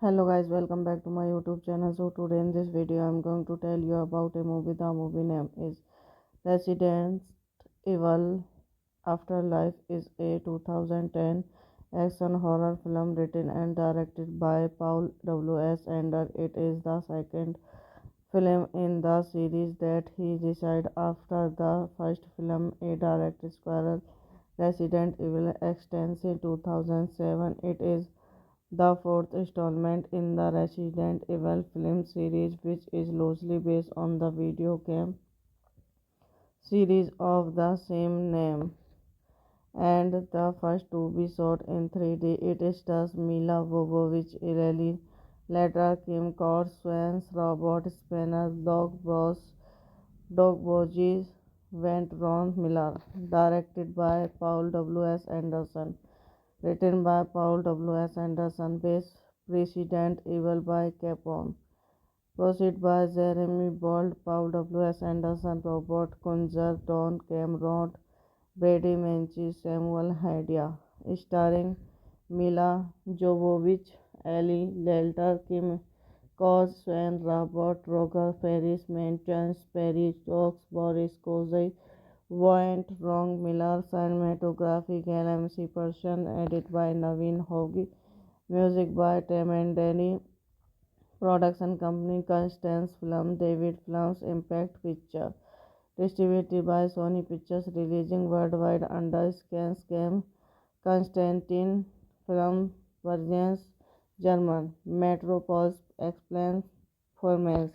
Hello guys, welcome back to my YouTube channel. So today in this video I'm going to tell you about a movie. The movie name is Resident Evil Afterlife. Is a 2010 action horror film written and directed by Paul W.S. Anderson. It is the second film in the series that he decided after the first film, a direct squirrel Resident Evil extension 2007. It is the fourth installment in the Resident Evil film series, which is loosely based on the video game series of the same name, and the first to be shot in 3D. It stars Mila Jovovich, Ellie Ledra, Kim Swans, Robert Spanner, Doug Bogies, Went Ron Miller. Directed by Paul W.S. Anderson. Written by Paul W.S. Anderson. Based Resident Evil by Capcom. Proceed by Jeremy Bold, Paul W.S. Anderson, Robert Kunzer, Don Cameron, Brady Menchie, Samuel Hadia. Starring Mila Jovovich, Ellie Ledler, Kim Swan, Robert Roger, Ferris Menchance, Perry Stokes, Boris Kozai, Wyatt Wrong Miller. Cinematography Callum Person. Edit by Naveen Hogi. Music by Tim and Danny. Production company Constance Film, David Films, Impact Picture. Distributed by Sony Pictures. Releasing worldwide under Scan Constantine Film Versions, German. Metropole Explains Formats.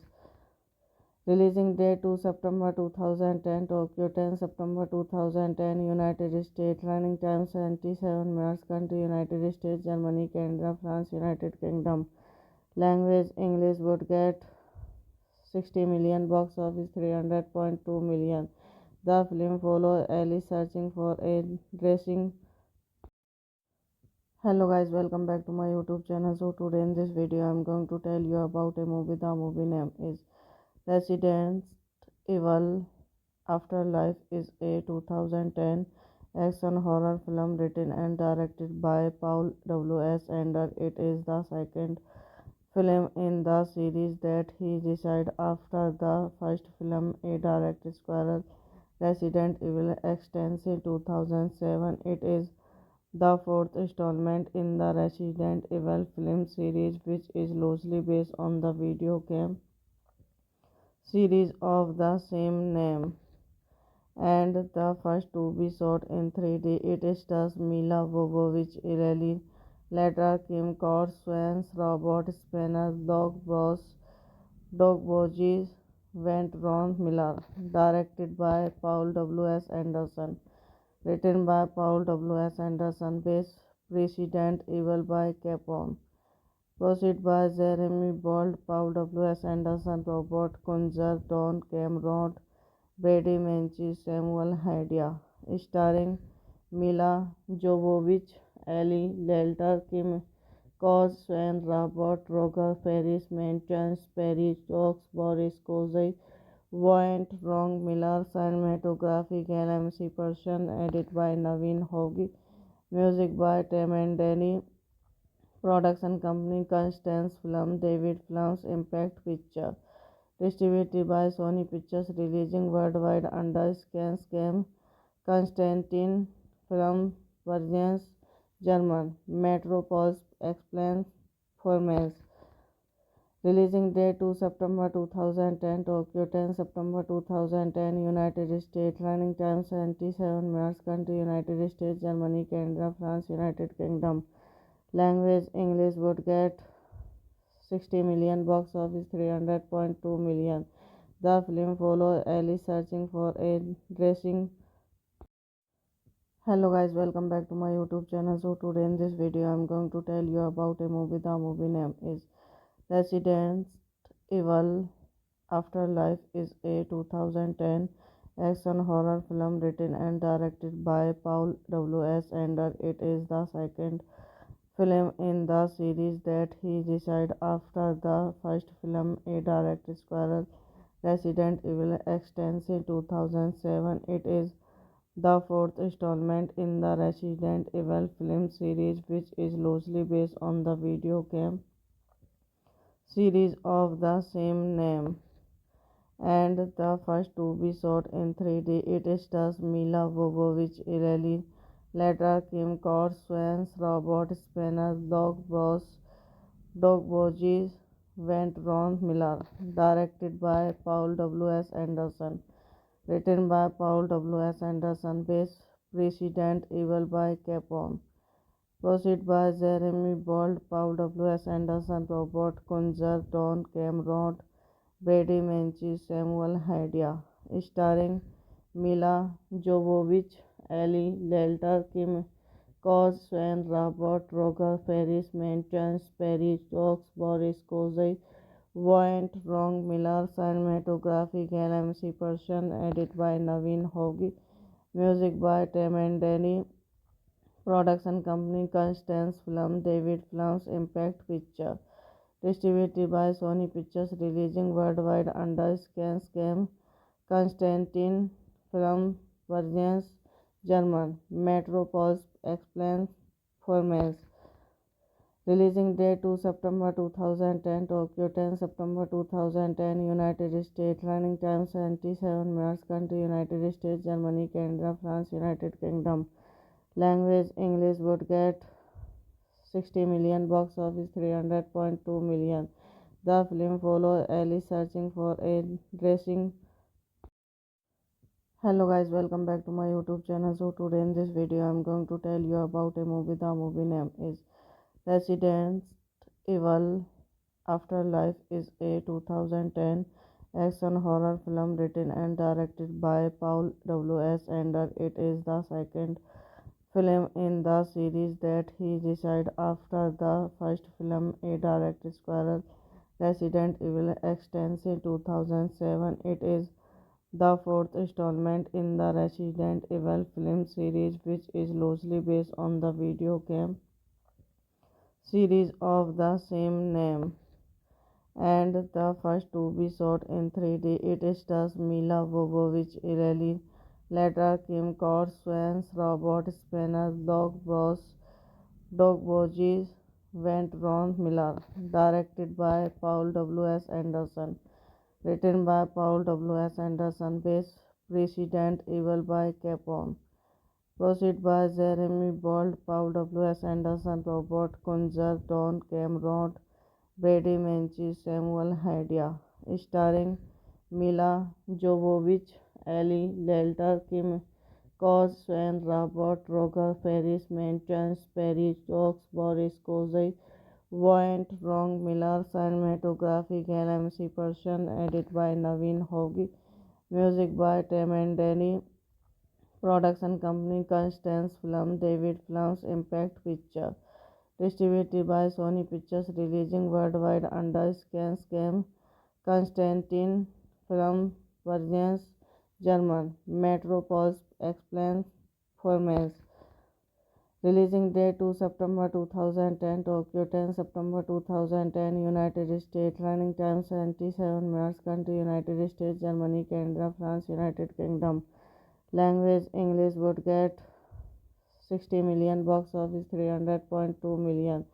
Releasing date 2 September 2010, Tokyo 10 September 2010, United States. Running time 77 minutes. Country United States, Germany, Canada, France, United Kingdom. Language English. Would get 60 million. Box office 300.2 million. The film follows Ellie searching for a dressing. Hello guys, welcome back to my YouTube channel. So today in this video I'm going to tell you about a movie. The movie name is Resident Evil Afterlife. Is a 2010 action horror film written and directed by Paul W.S. Anderson. It is the second film in the series that he decided after the first film, a direct squirrel Resident Evil extension 2007. It is the fourth installment in the Resident Evil film series, which is loosely based on the video game series of the same name, and the first to be shot in 3D. It stars Mila Jovovich, Ellie Ledra, Kim Swans, Robert Spanner, Doug Bogies, Went Ron Miller. Directed by Paul W.S. Anderson. Written by Paul W.S. Anderson. Based Resident Evil by Capcom. Proceed by Jeremy Bold, Paul W.S. Anderson, Robert Kunzer, Don Cameron, Brady Menchie, Samuel Hadia, starring Mila Jovovich, Ellie Delter, Kim Cos, Sven Robert, Roger Ferris, Chance Perry, Stokes, Boris Kozai, Voight, Wrong Miller, cinematography, LMC Persian, edit by Naveen Hogi, music by Temendeni, production company Constance Film, David Films, Impact Picture, distributed by Sony Pictures, releasing worldwide under Scam, Constantine Film, Versions, German, Metropolis Explains Formats. Releasing date 2 September 2010, Tokyo 10 September 2010, United States. Running time 77 minutes. Country United States, Germany, Canada, France, United Kingdom. Language English. Would get 60 million. Box office 300.2 million. The film follows Ellie searching for a dressing. Hello guys, welcome back to my YouTube channel. So today in this video I'm going to tell you about a movie. The movie name is Resident Evil Afterlife is a 2010 action horror film written and directed by Paul W.S. Anderson. It is the second film in the series that he decided after the first film, a direct sequel, Resident Evil Extension 2007. It is the fourth installment in the Resident Evil film series, which is loosely based on the video game series of the same name, and the first to be shot in 3D. It stars Mila Jovovich, Ellie Ledra, Kim Coates, Swans, Robert Spanner, Doug Bogies, Went Ron Miller. Directed by Paul W.S. Anderson. Written by Paul W.S. Anderson. Based Resident Evil by Capcom. Proceed by Jeremy Bold, Paul W.S. Anderson, Robert Kunzer, Don Cameron, Brady Menchie, Samuel Hadia, starring Mila Jovovich, Ellie Delter, Kim Cos, Sven Robert, Roger Ferris, Chance Perry, Stokes, Boris Kozai, Voight, Wrong Miller, cinematography, LMC Persian, edit by Naveen Hogi, music by Temendeni, production company Constance Film, David Films, Impact Picture. Distributed by Sony Pictures, releasing worldwide under Scam, Constantine Film, Versions, German, Metropolis Explains Formats. Releasing date 2 September 2010, Tokyo 10 September 2010, United States. Running time 77 minutes. Country United States, Germany, Canada, France, United Kingdom. Language English. Would get 60 million. Box office 300.2 million. The film follows Ellie searching for a dressing. Hello guys, welcome back to my YouTube channel. So today in this video I'm going to tell you about a movie. The movie name is Resident Evil Afterlife is a 2010 action horror film written and directed by Paul W.S. Anderson. It is the second film in the series that he decided after the first film, a direct sequel, Resident Evil Extension 2007. It is the fourth installment in the Resident Evil film series, which is loosely based on the video game series of the same name, and the first to be shot in 3D. It stars Mila Jovovich, Ellie Ledra, Kim Coates, Swans, Robert Spanner, Doug Bogies, Went Ron Miller. Directed by Paul W.S. Anderson. Written by Paul W.S. Anderson. Based Resident Evil by Capcom. Proceed by Jeremy Bold, Paul W.S. Anderson, Robert Kunzer, Don Cameron, Brady Menchie, Samuel Hadia, starring Mila Jovovich, Ellie Delter, Kim Cos, Sven Robert, Roger Ferris, Chance Perry, Stokes, Boris Kozai, Voight, Wrong Miller, cinematography, LMC Persian, edit by Naveen Hogi, music by Temendeni, production company Constance Film, David Films, Impact Picture. Distributed by Sony Pictures, releasing worldwide under Scam, Constantine Film, Versions, German. Metropol's explains formats. Releasing date 2 September 2010, Tokyo 10 September 2010, United States. Running time 77 minutes. Country United States, Germany, Canada, France, United Kingdom. Language English. Would get 60 million, box office 300.2 million.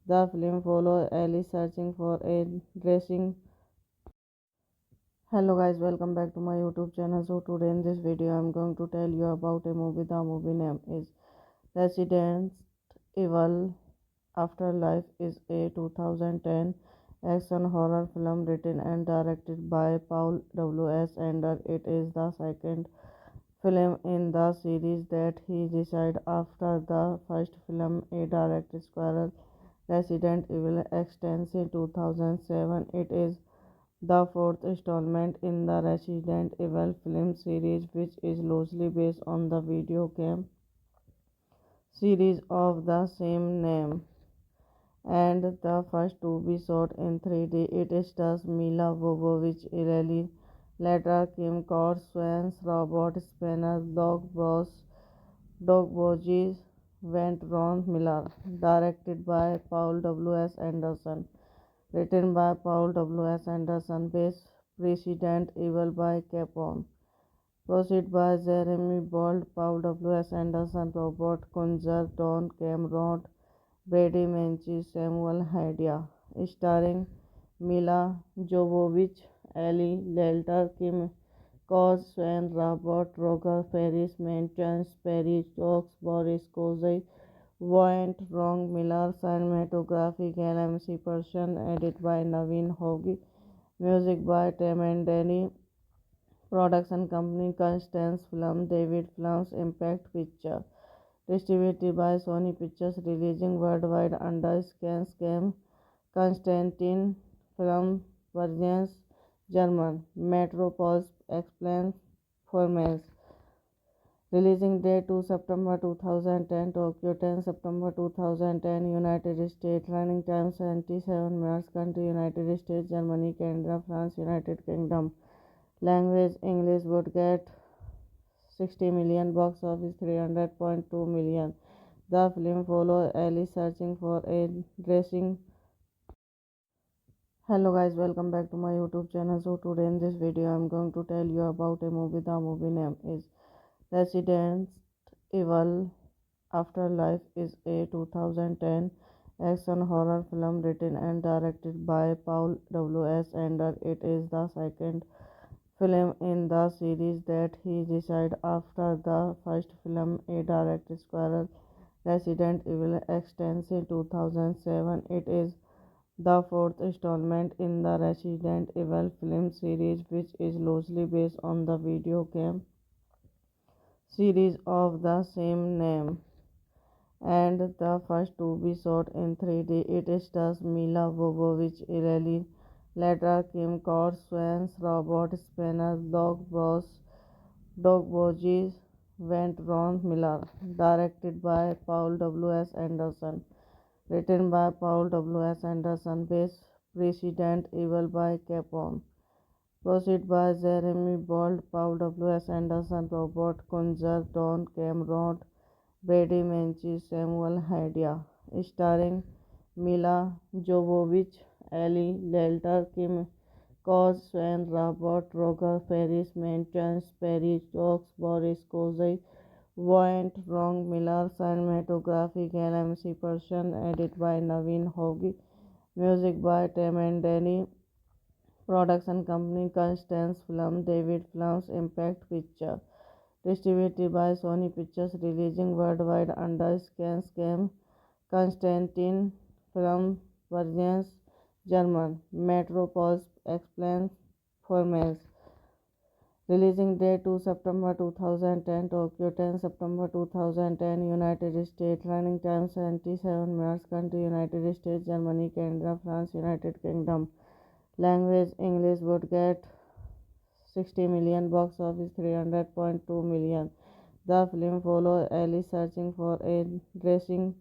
The film follows Ellie searching for a dressing. Hello guys, welcome back to my YouTube channel. So today in this video I'm going to tell you about a movie. The movie name is Resident Evil Afterlife. Is a 2010 action horror film written and directed by Paul W.S. Anderson. It is the second film in the series that he decided after the first film, a direct squirrel Resident Evil extension 2007. It is the fourth installment in the Resident Evil film series, which is loosely based on the video game series of the same name, and the first to be shot in 3D. It stars Mila Jovovich, Ellie Later, Kim Kardashian, Robert Spanner, Doug Boggs, Went Ron Miller. Directed by Paul W.S. Anderson. Written by Paul W.S. Anderson. Based Resident Evil by Capcom. Proceed by Jeremy Bold, Paul W.S. Anderson, Robert Kunzer, Don Cameron, Brady Menchie, Samuel Hadia. Starring Mila Jovovich, Ellie Later, Kim Kardashian, Robert Roger, Ferris Menchance, Perry Stokes, Boris Kozai, Voight, Wrong Miller. Cinematography LMC Person. Edit by Naveen Hogi. Music by Tim and Danny. Production company Constance Film, David Films, Impact Picture. Distributed by Sony Pictures. Releasing worldwide under Scan. Constantine Film Versions. German. Metropol's explains formats. Releasing date 2 September 2010, Tokyo 10 September 2010, United States. Running time 77 minutes. Country United States, Germany, Canada, France, United Kingdom. Language English. Would get 60 million, box office 300.2 million. The film follows Ellie searching for a dressing. Hello guys, welcome back to my YouTube channel. So today in this video I'm going to tell you about a movie. The movie name is Resident Evil Afterlife. Is a 2010 action horror film written and directed by Paul W.S. Anderson. It is the second film in the series that he decided after the first film, a direct squirrel Resident Evil extension 2007. It is the fourth installment in the Resident Evil film series, which is loosely based on the video game series of the same name, and the first to be shot in 3D. It stars Mila Jovovich, Ellie Later, Kim Kardashian, Robert Spanner, Doug Boggs, Went Ron Miller. Directed by Paul W.S. Anderson. Written by Paul W.S. Anderson. Based Resident Evil by Capcom. Proceed by Jeremy Bold, Paul W.S. Anderson, Robert Kunzer, Don Cameron, Brady Menchie, Samuel Hadia. Starring Mila Jovovich, Ellie Later, Kim Kardashian, Robert Roger, Ferris Menchance, Perry Stokes, Boris Kozai, Voight, Wrong Miller. Cinematography LMC Person. Edit by Naveen Hogi. Music by Tim and Danny. Production company Constance Film, David Films, Impact Picture. Distributed by Sony Pictures. Releasing worldwide under Scan. Constantine Film Versions. German. Metropol's explains formats. Releasing date 2 September 2010, Tokyo 10 September 2010, United States. Running time 77 minutes. Country United States, Germany, Canada, France, United Kingdom. Language English. Would get 60 million, box office 300.2 million. The film follows Ellie searching for a dressing.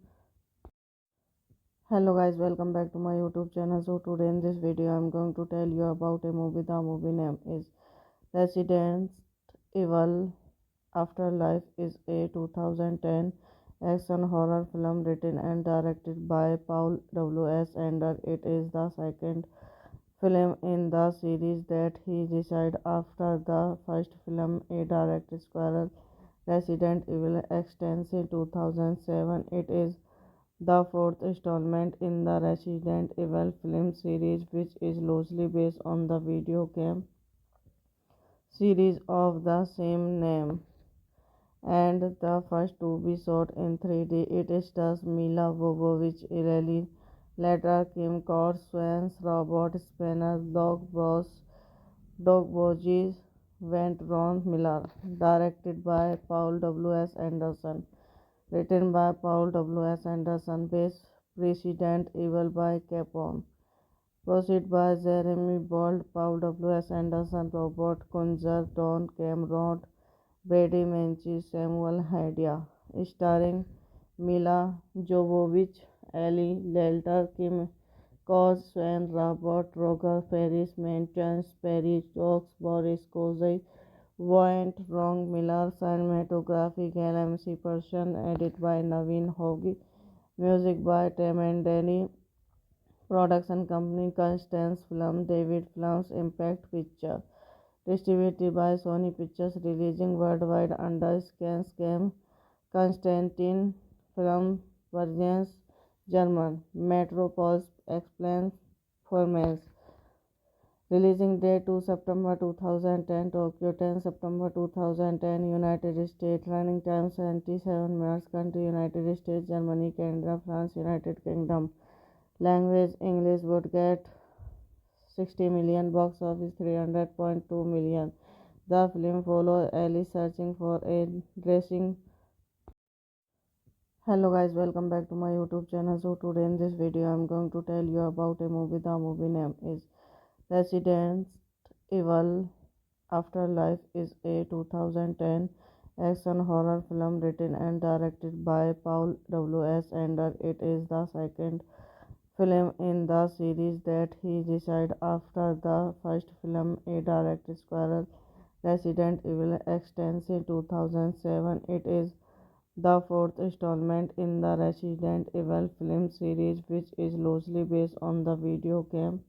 Hello guys, welcome back to my YouTube channel. So today in this video I'm going to tell you about a movie. The movie name is Resident Evil Afterlife is a 2010 action horror film written and directed by Paul W.S. Anderson. It is the second film in the series that he decided after the first film, a direct sequel, Resident Evil Extends in 2007. It is the fourth installment in the Resident Evil film series, which is loosely based on the video game series of the same name, and the first to be shot in 3D. It stars Mila Jovovich, Lily Later, Kim Swans, Robert Spanner, Doug Bogies, Went Ron Miller. Directed by Paul W.S. Anderson. Written by Paul W.S. Anderson. Based Resident Evil by Capcom. Proceed by Jeremy Bold, Paul W.S. Anderson, Robert Kunzer, Don Cameron, Brady Menchie, Samuel Hadia. Starring Mila Jovovich, Ellie Delter, Kim Swan, Robert Roger, Ferris Mentions, Perry Stokes, Boris Kozai, Voight, Wrong Miller, cinematography, LMC Person, edit by Naveen Hogi, music by Temendeni, production company Constance Film, David Films, Impact Picture, distributed by Sony Pictures, releasing worldwide under Scan, Constantine Film, Versions, German, Metropole Explains Formats. Releasing date 2 September 2010, Tokyo 10 September 2010, United States. Running time 77 minutes. Country United States, Germany, Canada, France, United Kingdom. Language English. Would get 60 million. Box office 300.2 million. The film follows Ellie searching for a dressing. Hello guys, welcome back to my YouTube channel. So today in this video I'm going to tell you about a movie. The movie name is Resident Evil Afterlife is a 2010 action horror film written and directed by Paul W.S. Anderson. It is the second film in the series that he decided after the first film, a direct sequel, Resident Evil Extends in 2007. It is the fourth installment in the Resident Evil film series, which is loosely based on the video game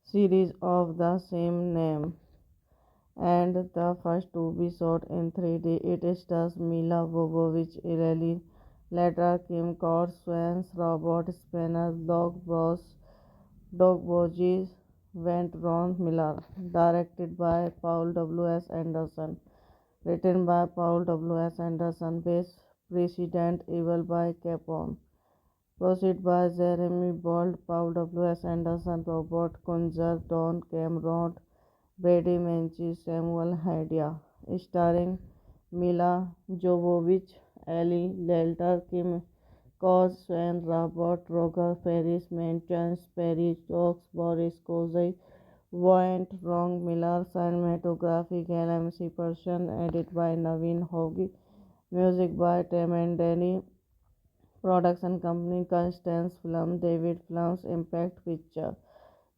series of the same name, and the first to be shot in 3D. It stars Mila Jovovich, Lily Later, Kim Swans, Robert Spanner, Doug Bogies, Went Ron Miller. Directed by Paul W.S. Anderson. Written by Paul W.S. Anderson. Based Resident Evil by Capcom. Proceed by Jeremy Bold, Paul W.S. Anderson, Robert Kunzer, Don Cameron, Brady Menchie, Samuel Hadia. Starring Mila Jovovich, Ellie Delter, Kim Swan, Robert Roger, Ferris Mentions, Perry Stokes, Boris Kozai, Voight, Wrong Miller, cinematography, LMC Person, edit by Naveen Hogi, music by Temendeni, production company Constance Film, David Films, Impact Picture,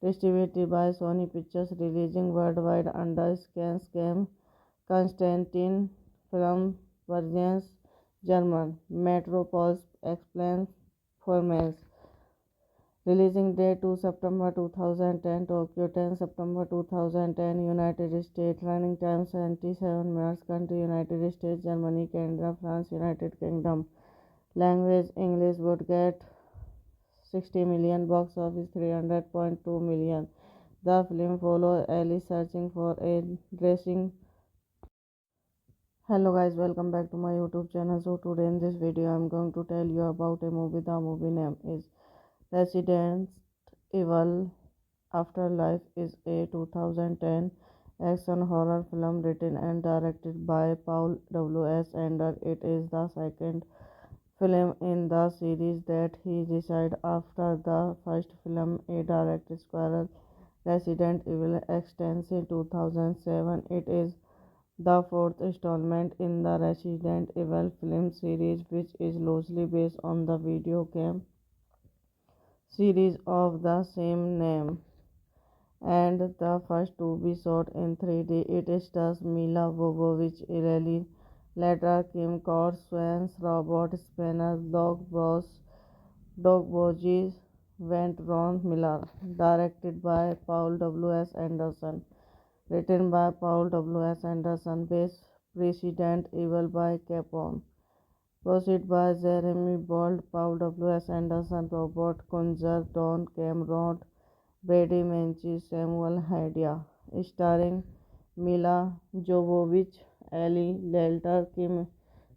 distributed by Sony Pictures, releasing worldwide under Scan, Constantine Film, Versions, German, Metropole Explains Formats. Releasing date 2 September 2010, Tokyo 10 September 2010, United States. Running time 77 minutes. Country United States, Germany, Canada, France, United Kingdom. Language English. Would get 60 million. Box office 300.2 million. The film follows Ellie searching for a dressing. Hello guys, welcome back to my YouTube channel. So today in this video I'm going to tell you about a movie. The movie name is Resident Evil Afterlife is a 2010 action horror film written and directed by Paul W.S. Anderson. It is the second film in the series that he decided after the first film, a direct sequel, Resident Evil Extends in 2007. It is the fourth installment in the Resident Evil film series, which is loosely based on the video game series of the same name, and the first to be shot in 3D. It stars Mila Jovovich, Lily Later, Kim Kaur, Swans, Robert Spanner, Doug Borges, Went Ron Miller. Directed by Paul W.S. Anderson. Written by Paul W.S. Anderson. Based President Evil by Capone. Proceed by Jeremy Bold, Paul W.S. Anderson, Robert Kunzer, Don Cameron, Brady Menchie, Samuel Hadia. Starring Mila Jovovich, Ellie Lelter, Kim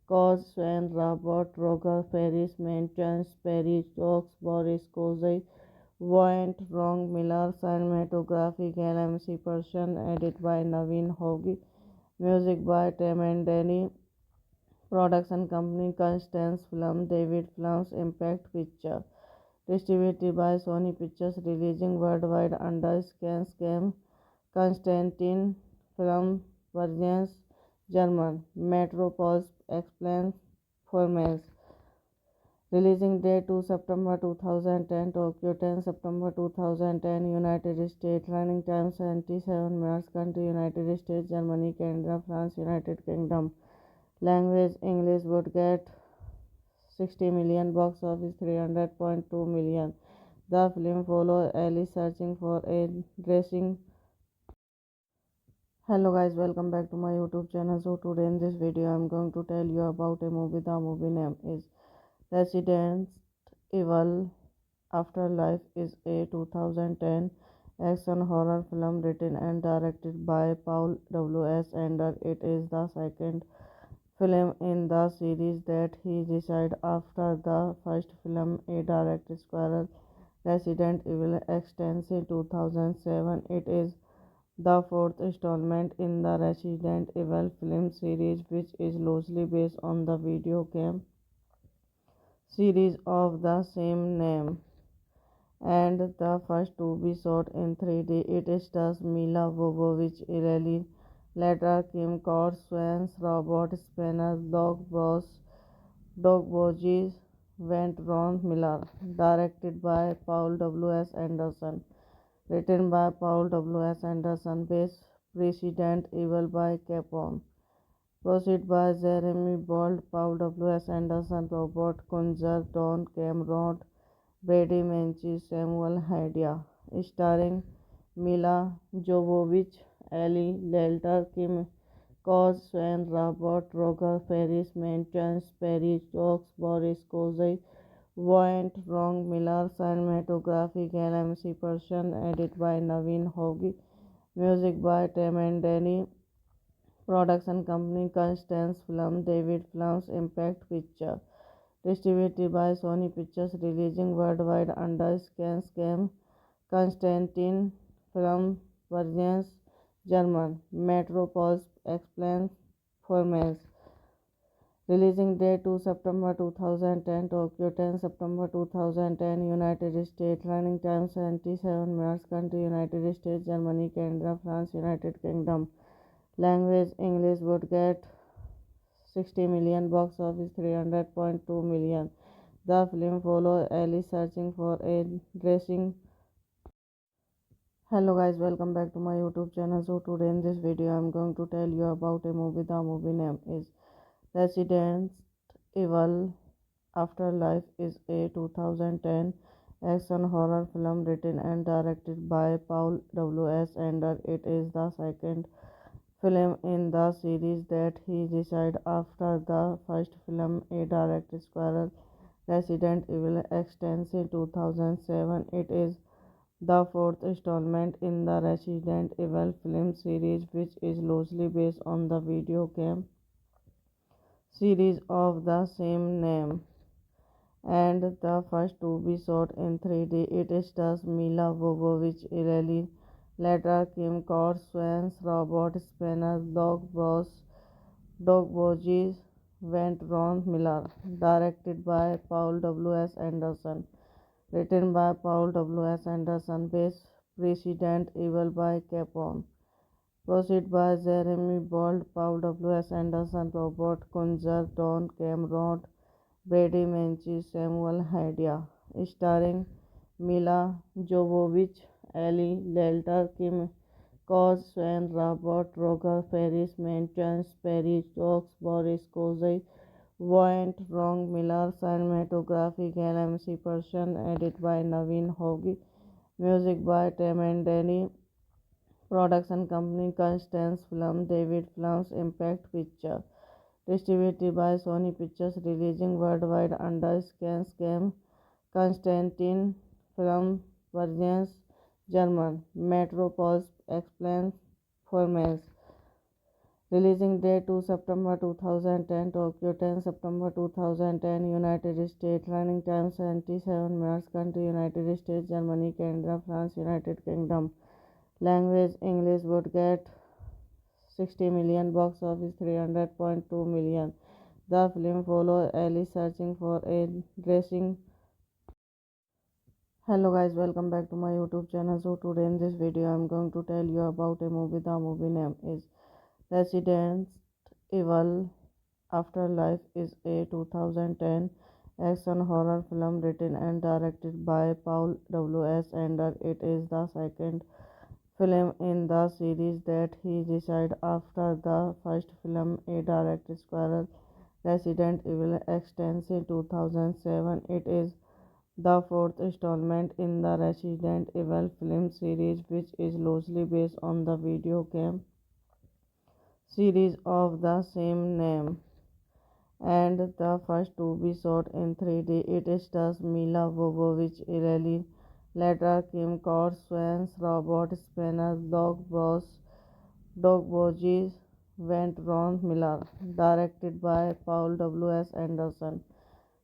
Cos, Sven, Robert Roger, Ferris Mentions, Perry Stokes, Boris Kozai, Voint, Wrong Miller, Cinematography, LMC Person, edit by Naveen Hogi, music by Temendeni, production company Constance Film, David Films, Impact Picture, distributed by Sony Pictures, releasing worldwide under Scam, Constantine Film, Versions, German, Metropole Explains Formats. Releasing date 2 September 2010, Tokyo 10 September 2010, United States. Running time 77 minutes. Country United States, Germany, Canada, France, United Kingdom. Language English. Would get 60 million. Box office 300.2 million. The film follows Ellie searching for a dressing. Hello guys, welcome back to my YouTube channel. So today in this video I'm going to tell you about a movie. The movie name is Resident Evil Afterlife. Is a 2010 action horror film written and directed by Paul W.S. Anderson. It is the second film in the series that he decided after the first film, a direct sequel, Resident Evil Extension 2007. It is the fourth installment in the Resident Evil film series, which is loosely based on the video game series of the same name, and the first to be shot in 3D. It stars Mila Jovovich, Lily Later, Kim Kaur, Swans, Robert Spanner, Doug Borges, Went Ron Miller. Directed by Paul W.S. Anderson. Written by Paul W.S. Anderson. Based President Evil by Capone. Proceed by Jeremy Bold, Paul W.S. Anderson, Robert Kunzer, Don Cameron, Brady Menchie, Samuel Hadia. Starring Mila Jovovich, Ellie Lelter, Kim Cos, Sven, Robert Roger, Ferris Mentions, Perry Stokes, Boris Kozai, Voint, Wrong Miller, Cinematography, LMC Person, edit by Naveen Hogi, music by Temendeni, production company Constance Film, David Films, Impact Picture, distributed by Sony Pictures, releasing worldwide under Scam, Constantine Film, Versions, German, Metropole Explains Formats. Releasing date 2 September 2010, Tokyo 10 September 2010, United States. Running time 77 minutes. Country United States, Germany, Canada, France, United Kingdom. Language English. Would get 60 million. Box office 300.2 million. The film follows Ellie searching for a dressing. Hello guys, welcome back to my YouTube channel. So today in this video I'm going to tell you about a movie. The movie name is Resident Evil Afterlife. Is a 2010 action horror film written and directed by Paul W.S. Anderson. It is the second film in the series that he decided after the first film, a direct sequel, Resident Evil Extension 2007. It is the fourth installment in the Resident Evil film series, which is loosely based on the video game series of the same name, and the first to be shot in 3D. It stars Mila Jovovich, Lily Later, Kim Kaur, Swans, Robert Spanner, Doug Borges, Went Ron Miller. Directed by Paul W.S. Anderson. Written by Paul W.S. Anderson. Based President Evil by Capone. Proceed by Jeremy Bold, Paul W.S. Anderson, Robert Kunzer, Don Cameron, Brady Menchie, Samuel Hadia. Starring Mila Jovovich, Ellie, Lelter, Kim, Cos, Sven, Robert, Roger, Ferris, Maintenance, Perry, Stokes, Boris, Kozai, Voint, Wrong, Miller, cinematography, LMC Persian, edit by Naveen Hogi, music by Temendeni, production company Constance Film, David Films, Impact Picture, distributed by Sony Pictures, releasing worldwide under Scam, Constantine Film, Versions, German, Metropolis Explains Formats. Releasing date 2 September 2010, Tokyo 10 September 2010, United States, running time 77 minutes, country United States, Germany, Canada, France, United Kingdom. Language English would get 60 million, box office 300.2 million. The film follows Ellie searching for a dressing. Hello guys, welcome back to my YouTube channel. So today in this video I'm going to tell you about a movie. The movie name is Resident Evil Afterlife is a 2010 action horror film written and directed by Paul W.S. Anderson. It is the second film in the series that he decided after the first film, a direct squirrel Resident Evil extension 2007. It is the fourth installment in the Resident Evil film series, which is loosely based on the video game series of the same name, and the first to be shot in 3D. It stars Mila Jovovich, Ellie Later, Kim Court, Swans, Robert Spanner, Doug Bogies, Went Ron Miller. Directed by Paul W.S. Anderson.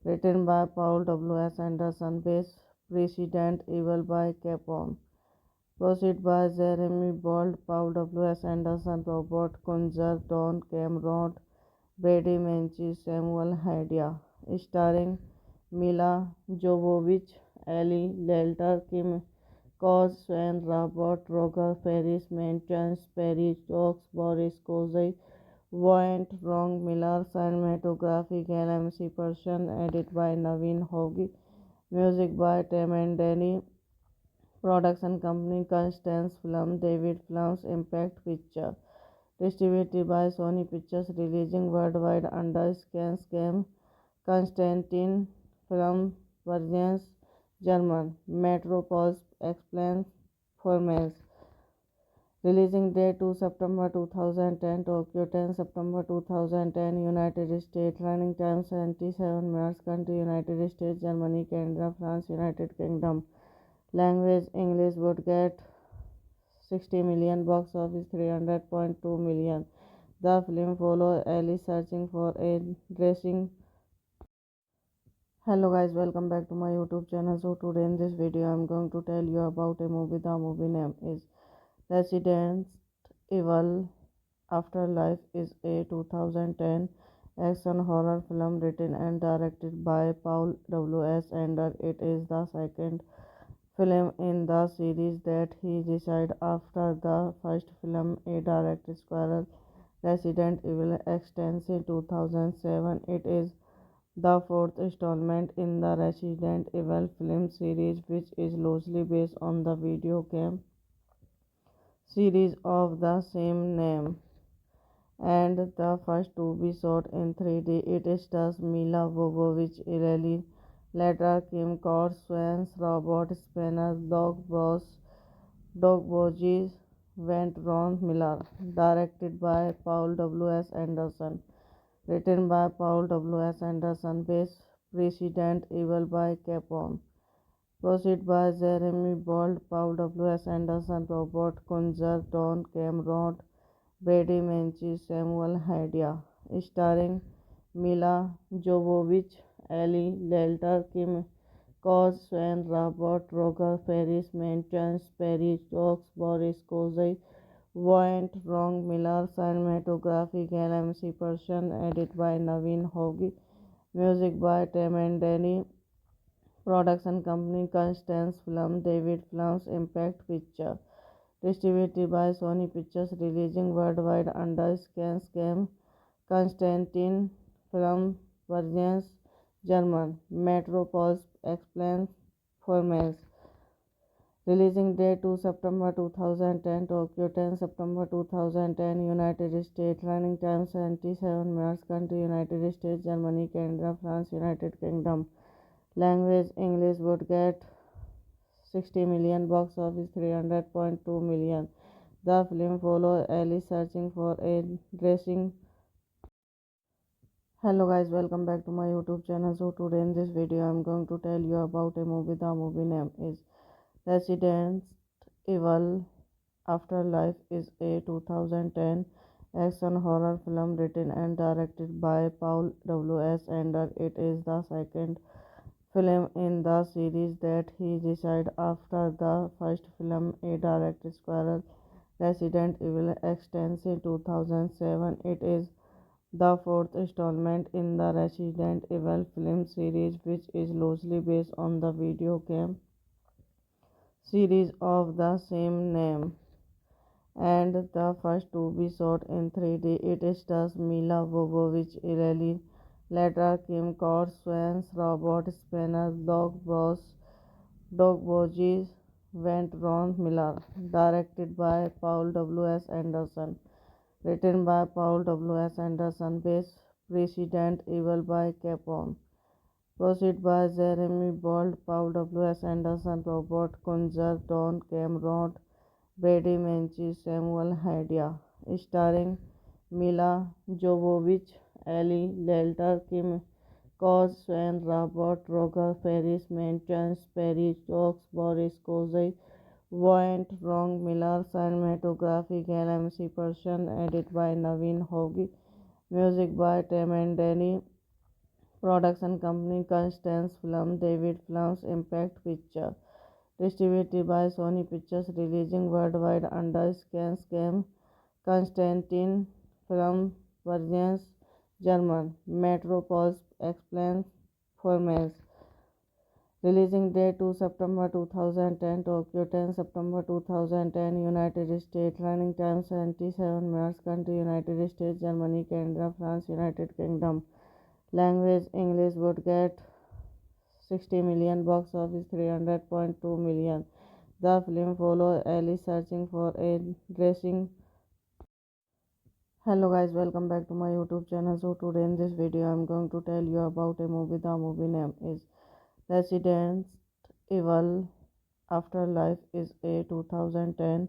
Written by Paul W.S. Anderson. Based Resident Evil by Capcom. Proceed by Jeremy Bold, Paul W.S. Anderson, Robert Kunzer, Don Cameron, Brady Menchie, Samuel Hadia. Starring Mila Jovovich, Ellie Lelter, Kim Cos, Sven, Robert, Roger, Ferris, Maintenance, Perry, Stokes, Boris Kozai, Voint, Wrong, Miller, cinematography, LMC Persian, edit by Naveen Hogi, music by Temendeni, production company Constance Film, David Films, Impact Picture, distributed by Sony Pictures, releasing worldwide under Scam, Constantine Film, Versions, German, Metropolis Explains Formats. Releasing date 2 September 2010, Tokyo 10 September 2010, United States, running time 77 minutes, country United States, Germany, Canada, France, United Kingdom. Language English would get 60 million, box office 300.2 million. The film follows Ellie searching for a dressing. Hello guys, welcome back to my YouTube channel. So today in this video I'm going to tell you about a movie. The movie name is Resident Evil Afterlife is a 2010 action horror film written and directed by Paul W.S. Anderson. It is the second film in the series that he decided after the first film, a direct squirrel Resident Evil extension 2007. It is the fourth installment in the Resident Evil film series, which is loosely based on the video game series of the same name, and the first to be shot in 3D. It stars Mila Jovovich, Ellie Later, Kim Court, Swans, Robert Spanner, Doug Bogies, Went Ron Miller. Directed by Paul W.S. Anderson. Written by Paul W.S. Anderson. Based Resident Evil by Capcom. Proceed by Jeremy Bold, Paul W.S. Anderson, Robert Kunzer, Don Cameron, Brady Menchie, Samuel Hadia. Starring Mila Jovovich, Ellie Lelter, Kim Cos, Sven, Robert, Roger, Ferris, Maintenance, Perry, Stokes, Boris Kozai, Voint, Wrong, Miller, cinematography, LMC Persian, edit by Naveen Hogi, music by Temendeni, production company Constance Film, David Films, Impact Picture, distributed by Sony Pictures, releasing worldwide under Scam, Constantine Film, Versions, German, Metropolis Explains Formats. Releasing date 2 September 2010, Tokyo 10 September 2010, United States. Running time 77 minutes. Country United States, Germany, Canada, France, United Kingdom. Language English. Would get 60 million. Box office 300.2 million. The film follows Ellie searching for a dressing. Hello guys, welcome back to my YouTube channel. So today in this video I'm going to tell you about a movie. The movie name is Resident Evil Afterlife is a 2010 action horror film written and directed by Paul W.S. Anderson. It is the second film in the series that he decided after the first film, a direct squirrel Resident Evil extends in 2007. It is the fourth installment in the Resident Evil film series, which is loosely based on the video game series of the same name, and the first to be shot in 3D. It stars Mila Jovovich, Ellie Later, Kim Kardashian, Robert Spanner, Doug Boggs, Went Ron Miller. Directed by Paul W.S. Anderson. Written by Paul W.S. Anderson. Based Resident Evil by Capcom. Proceed by Jeremy Bold, Paul W.S. Anderson, Robert Kunzer, Don Cameron, Brady Menchie, Samuel Hadia. Starring Mila Jovovich, Ellie Lalter, Kim Kardashian, Robert Roger, Paris Menchens, Perry Stokes, Boris Kozy, Voight, Wrong Miller. Cinematography Gail Person. Edit by Naveen Hogi. Music by Tim and Danny. Production company Constance Film, David Films, Impact Picture. Distributed by Sony Pictures. Releasing worldwide under Scan. Constantine Film Versions, German. Metropole Explains Formats. Releasing date 2 September 2010, Tokyo 10 September 2010, United States. Running time 77 minutes. Country United States, Germany, Canada, France, United Kingdom. Language English. Would get 60 million. Box office 300.2 million. The film follows Ellie searching for a dressing. Hello guys, welcome back to my YouTube channel. So today in this video I'm going to tell you about a movie. The movie name is Resident Evil Afterlife is a 2010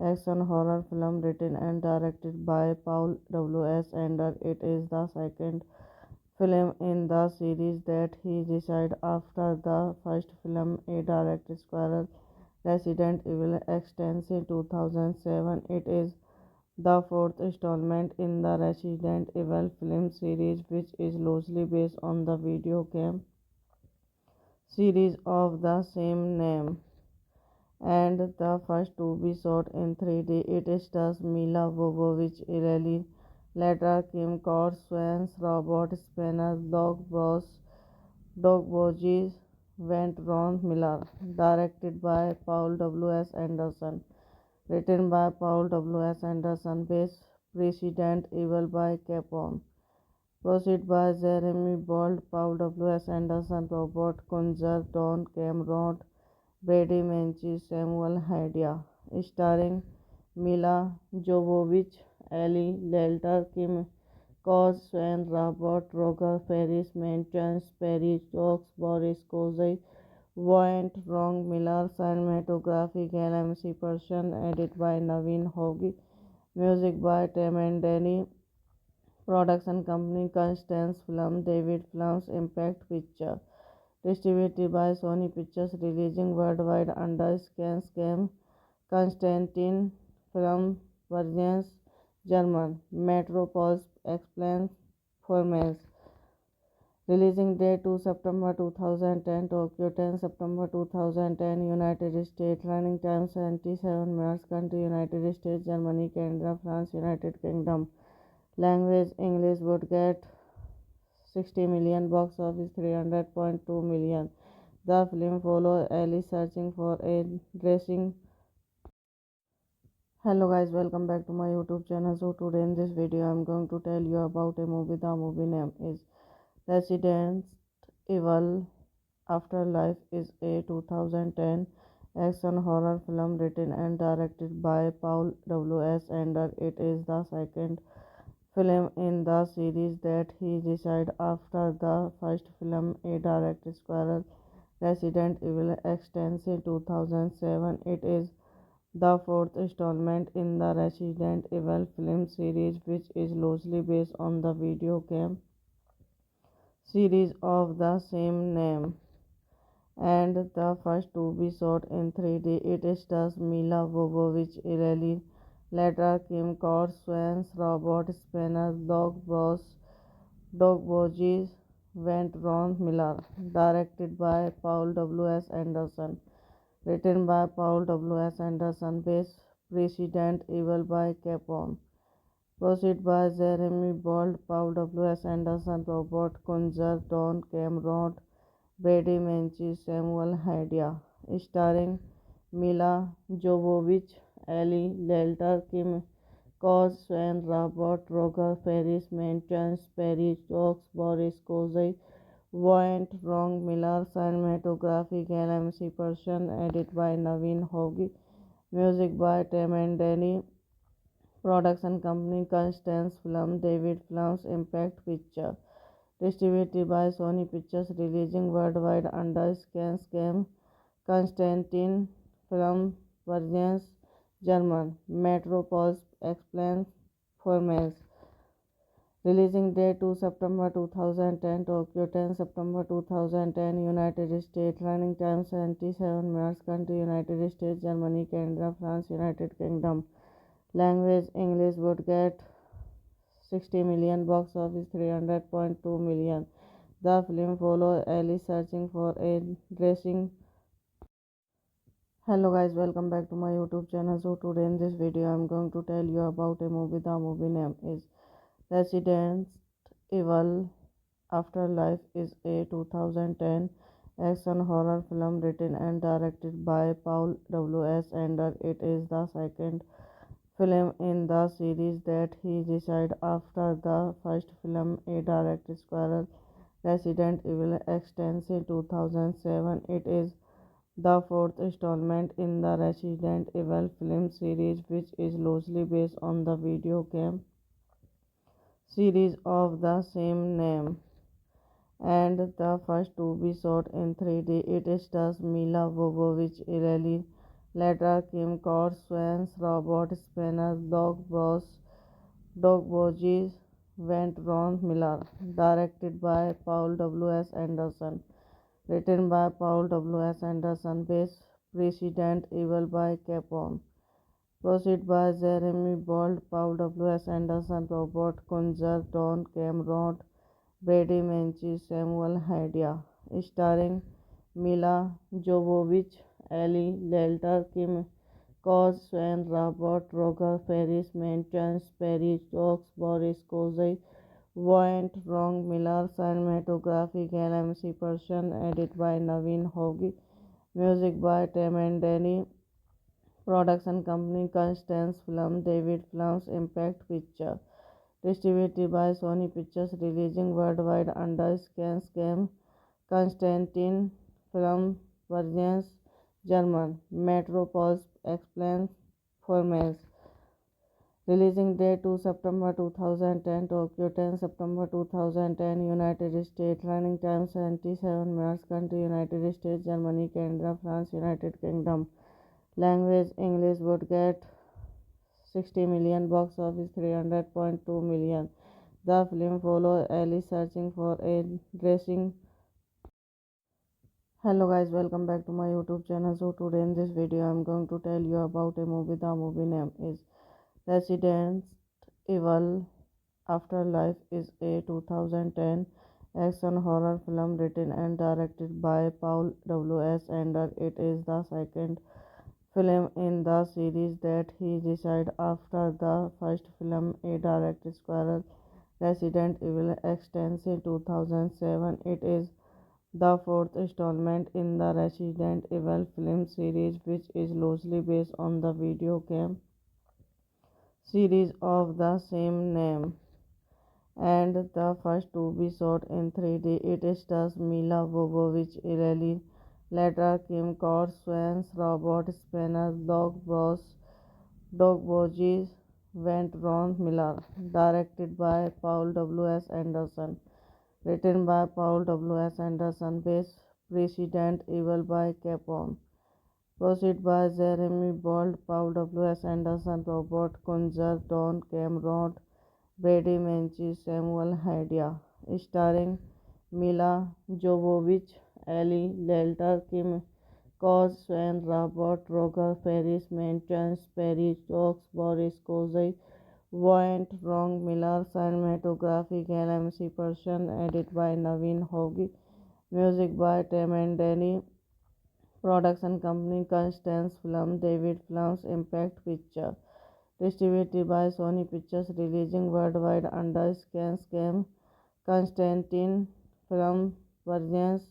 action horror film written and directed by Paul W.S. Anderson. It is the second film in the series that he decided after the first film, a direct squirrel Resident Evil extends in 2007. It is the fourth installment in the Resident Evil film series, which is loosely based on the video game series of the same name, and the first to be shot in 3D. It stars Mila Jovovich, Ellie Later, Kim Kardashian, Robert Spanner, Doug Boggs, Went Ron Miller. Directed by Paul W.S. Anderson. Written by Paul W.S. Anderson. Based Resident Evil by Capcom. Proceed by Jeremy Bold, Paul W.S. Anderson, Robert Kunzer, Don Cameron, Brady Menchie, Samuel Hadia. Starring Mila Jovovich, Ellie Lalter, Kim Kardashian, Robert Roger, Paris Menchens, Perry Stokes, Boris Kozy, Voight, Wrong Miller. Cinematography Gail Person. Edit by Naveen Hogi. Music by Tim and Danny. Production company Constance Film, David Films, Impact Picture. Distributed by Sony Pictures. Releasing worldwide under Scan. Constantine Film Versions, German. Metropole Explains Formats. Releasing date 2 September 2010, Tokyo 10 September 2010, United States. Running time 77 minutes. Country United States, Germany, Canada, France, United Kingdom. Language English. Would get 60 million. Box office 300.2 million. The film follows Ellie searching for a dressing. Hello guys, welcome back to my YouTube channel. So today in this video I'm going to tell you about a movie. The movie name is Resident Evil Afterlife is a 2010 action horror film written and directed by Paul W.S. Anderson. It is the second film in the series that he decided after the first film, a direct squirrel Resident Evil extends in 2007. It is the fourth installment in the Resident Evil film series, which is loosely based on the video game series of the same name, and the first to be shot in 3D. It stars Mila Jovovich, Lily Later, Kim Kardashian's Robert Spanner, Doug Boggs, Went Ron Miller. Directed by Paul W.S. Anderson. Written by Paul W.S. Anderson. Based Resident Evil by Capcom. Proceed by Jeremy Bold, Paul W.S. Anderson, Robert Kunzer, Don Cameron, Brady Menchie, Samuel Hadia. Starring Mila Jovovich, Ellie Lalter, Kim Cos, Swan, Robert Roger, Paris Manchance, Perry Stokes, Boris Kozai, Voight, Wrong Miller, cinematography, MC Person, edit by Naveen Hogi, music by Tim and Danny, production company Constance Film, David Films, Impact Picture, distributed by Sony Pictures, releasing worldwide under Scan, Constantine Film, Versions, German, Metropole Explains Formats. Releasing date 2 September 2010, Tokyo 10 September 2010, United States. Running time 77 minutes. Country United States, Germany, Canada, France, United Kingdom. Language English. Would get 60 million. Box office 300.2 million. The film follows Ellie searching for a dressing. Hello guys, welcome back to my YouTube channel. So today in this video I'm going to tell you about a movie. The movie name is Resident Evil Afterlife. Is a 2010 action horror film written and directed by Paul W.S. Anderson. It is the second film in the series that he decided after the first film, a direct squirrel Resident Evil extends in 2007. It is the fourth installment in the Resident Evil film series, which is loosely based on the video game series of the same name, and the first to be shot in 3D. It stars Mila Jovovich, Lily Later, Kim Kardashian, Robert Spanner, Doug Boggs, Went Ron Miller. Directed by Paul W.S. Anderson. Written by Paul W.S. Anderson. Based Resident Evil by Capcom. Proceed by Jeremy Bold, Paul W.S. Anderson, Robert Kunzer, Don Cameron, Brady Menchie, Samuel Hadia. Starring Mila Jovovich, Ellie Lalter, Kim Cos, Swan, Robert Roger, Paris Manchance, Perry Stokes, Boris Kozai, Voight, Wrong Miller, cinematography, MC Person, edit by Naveen Hogi, music by Tim and Danny, production company Constance Film, David Films, Impact Picture, distributed by Sony Pictures, releasing worldwide under Scan, Constantine Film, Versions, German, Metropole Explains Formats. Releasing date 2 September 2010, Tokyo 10 September 2010, United States. Running time 77 minutes. Country United States, Germany, Canada, France, United Kingdom. Language English. Would get 60 million. Box office 300.2 million. The film follows Ellie searching for a dressing. Hello guys, welcome back to my YouTube channel. So today in this video I'm going to tell you about a movie. The movie name is Resident Evil Afterlife. Is a 2010 action horror film written and directed by Paul W.S. Anderson. It is the second film in the series that he decided after the first film, a direct squirrel Resident Evil extends in 2007. It is the fourth installment in the Resident Evil film series, which is loosely based on the video game series of the same name, and the first to be shot in 3D. It stars Mila Jovovich, Lily Later, Kim Swans, Robert Spanner, Doug Borges, Went Ron Miller. Directed by Paul W.S. Anderson. Written by Paul W.S. Anderson. Based President Evil by Capone. Proceed by Jeremy Bold, Paul W.S. Anderson, Robert Kunzer, Don Cameron, Brady Menchie, Samuel Hadia. Starring Mila Jovovich, Ellie Lalter, Kim Swan, Robert Roger, Ferris Menchance, Perry Stokes, Boris Kozai, Voight, Wrong Miller, cinematography, MC Person, edit by Naveen Hogi, music by Temendeni, production company Constance Film, David Films, Impact Picture, distributed by Sony Pictures, releasing worldwide under Scam, Constantine Film, Versions,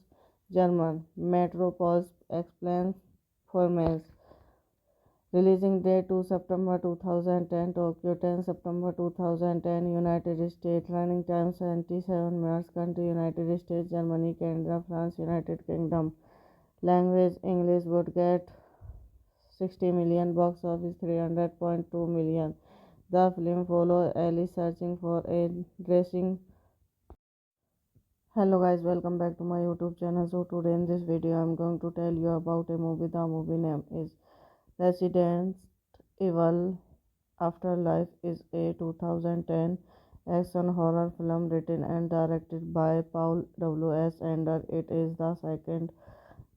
German, Metropole explains formats. Releasing date 2 September 2010, Tokyo 10 September 2010, United States. Running time 77 minutes. Country United States, Germany, Canada, France, United Kingdom. Language English. Would get 60 million. Box office 300.2 million. The film follows Ellie searching for a dressing. Hello guys, welcome back to my YouTube channel. So today in this video I'm going to tell you about a movie. The movie name is Resident Evil Afterlife. Is a 2010 action horror film written and directed by Paul W.S. Anderson. It is the second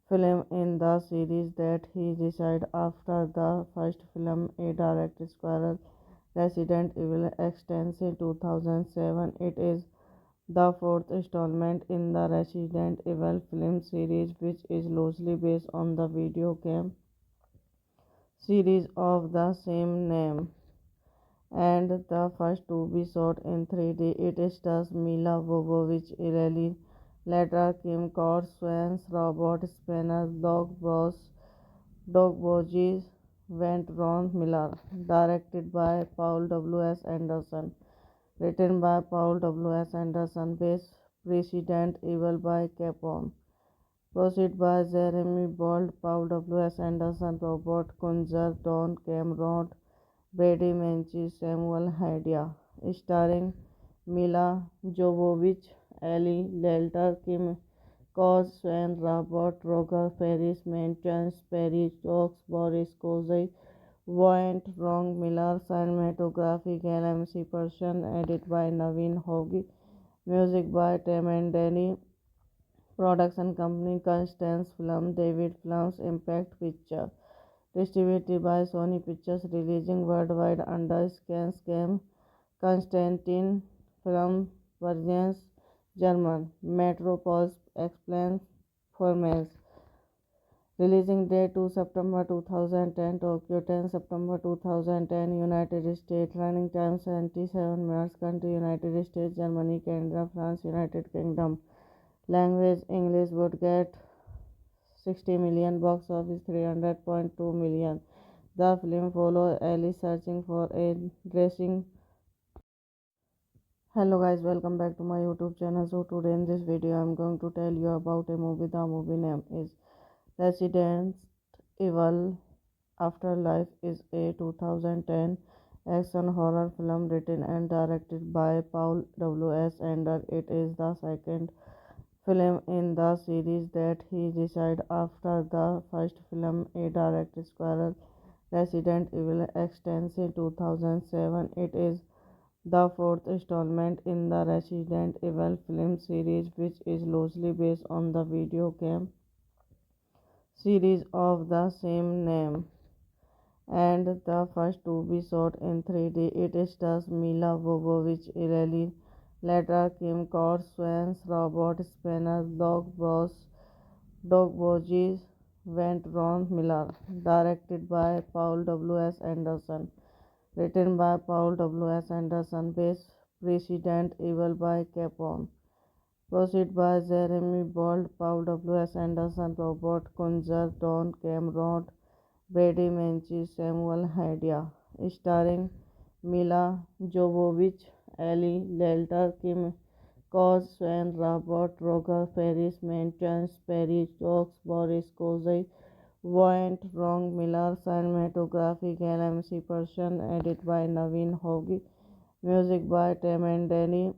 film in the series that he decided after the first film, a direct sequel, Resident Evil Extension 2007. It is the fourth installment in the Resident Evil film series, which is loosely based on the video game series of the same name, and the first to be shot in 3D. It stars Mila Jovovich, Ellie Ladra, Kim Swans, Robert Spanner, Doug Borges, Went Ron Miller. Directed by Paul W.S. Anderson. Written by Paul W.S. Anderson. Based President Evil by Capone. Proceed by Jeremy Bold, Paul W.S. Anderson, Robert Kunzer, Don Cameron, Brady Menchie, Samuel Hadia. Starring Mila Jovovich, Ellie Lalter, Kim Swan, Robert Roger, Ferris Menchance, Perry Stokes, Boris Kozai, Voight, Wrong Miller, cinematography, MC Person, edit by Naveen Hogi, music by Temendeni, production company Constance Film, David Films, Impact Picture, distributed by Sony Pictures, releasing worldwide under Scam, Constantine Film, Versions, German, Metropole explains formats. Releasing date 2 September 2010, Tokyo 10 September 2010, United States. Running time 77 minutes. Country United States, Germany, Canada, France, United Kingdom. Language English. Would get 60 million. Box office 300.2 million. The film follows Ellie searching for a dressing. Hello guys, welcome back to my YouTube channel. So today in this video I'm going to tell you about a movie. The movie name is Resident Evil Afterlife. Is a 2010 action horror film written and directed by Paul W.S. Anderson. It is the second film in the series that he decided after the first film, a direct sequel, Resident Evil Extension 2007. It is the fourth installment in the Resident Evil film series, which is loosely based on the video game series of the same name, and the first to be shot in 3D. It stars Mila Jovovich, Ellie Ladra, Kim Swans, Robert Spanner, Doug Borges, Went Ron Miller. Directed by Paul W.S. Anderson. Written by Paul W.S. Anderson. Based President Evil by Capone. Proceed by Jeremy Bold, Paul W.S. Anderson, Robert Kunzer, Don Cameron, Brady Menchie, Samuel Hadia. Starring Mila Jovovich, Ellie Lalter, Kim Cause, Sven, Robert, Roger, Ferris, Maintenance, Perry, Jokes, Boris, Kozai, Voint, Wrong, Miller, Cinematography, LMC Persian, edit by Naveen Hogi, music by Temendeni,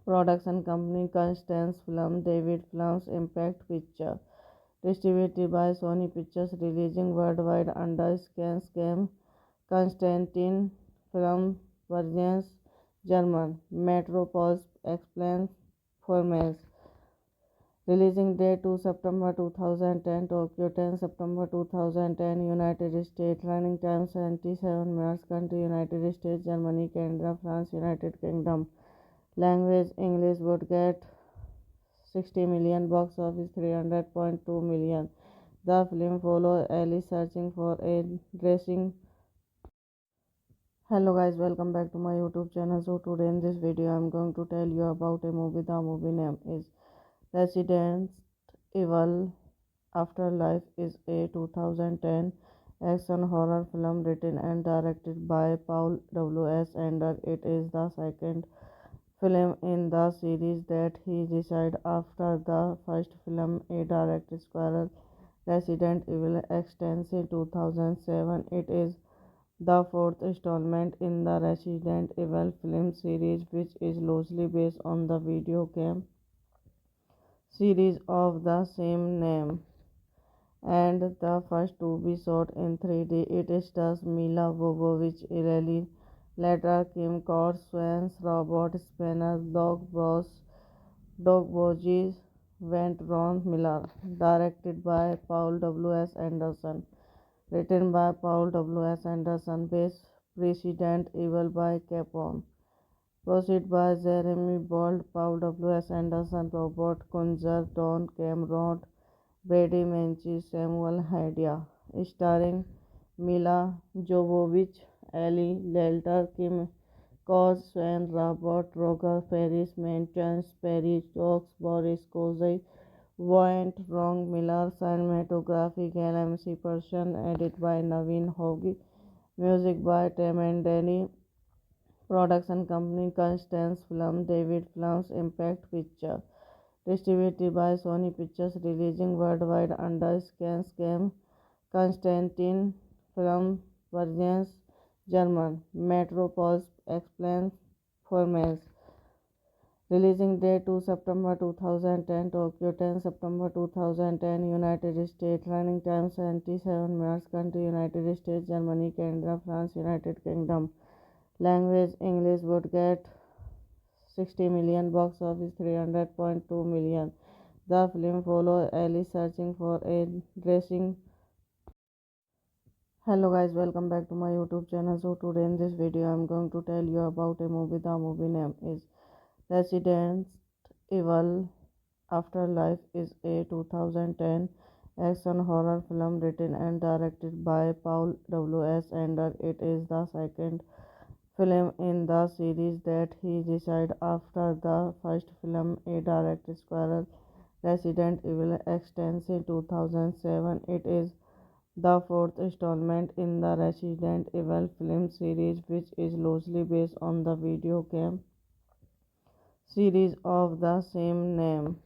production company Constance Film, David Films, Impact Picture, distributed by Sony Pictures, releasing worldwide under Scam, Constantine Film, Versions, German, Metropole explains formats. Releasing date 2 September 2010, Tokyo 10 September 2010, United States. Running time 77 minutes. Country United States, Germany, Canada, France, United Kingdom. Language English. Would get 60 million. Box office 300.2 million. The film follows Ellie searching for a dressing. Hello guys, welcome back to my YouTube channel. So today in this video I'm going to tell you about a movie. The movie name is Resident Evil Afterlife is a 2010 action horror film written and directed by Paul W.S. Anderson. It is the second film in the series that he decided after the first film, a direct sequel, Resident Evil Extension 2007. It is the fourth installment in the Resident Evil film series, which is loosely based on the video game series of the same name, and the first to be shot in 3D. It stars Mila Jovovich, Ellie Later, Kim Coates, Swans, Robert Spanner, Doug Bogies, Went Ron Miller. Directed by Paul W.S. Anderson. Written by Paul W.S. Anderson. Based Resident Evil by Capcom. Proceed by Jeremy Bold, Paul W.S. Anderson, Robert Kunzer, Don Cameron, Brady Menchie, Samuel Hadia. Starring Mila Jovovich, Ellie Lalter, Kim Coates, Sven, Robert, Roger, Ferris, Maintenance, Perry, Stokes, Boris Kozai, Voint, Wrong, Miller, Cinematography, LMC Persian, edit by Naveen Hogi, music by Temendeni, production company Constance Film, David Films, Impact Picture, distributed by Sony Pictures, releasing worldwide under Scam, Constantine Film, Versions, German, Metropole explains formats. Releasing date 2 September 2010, Tokyo 10 September 2010, United States. Running time 77 minutes. Country United States, Germany, Canada, France, United Kingdom. Language English. Would get 60 million. Box office 300.2 million. The film follows Ellie searching for a dressing. Hello guys, welcome back to my YouTube channel. So today in this video I'm going to tell you about a movie. The movie name is Resident Evil Afterlife is a 2010 action horror film written and directed by Paul W.S. Anderson. It is the second film in the series that he decided after the first film, a direct sequel, Resident Evil Extension 2007. It is the fourth installment in the Resident Evil film series, which is loosely based on the video game series of the same name,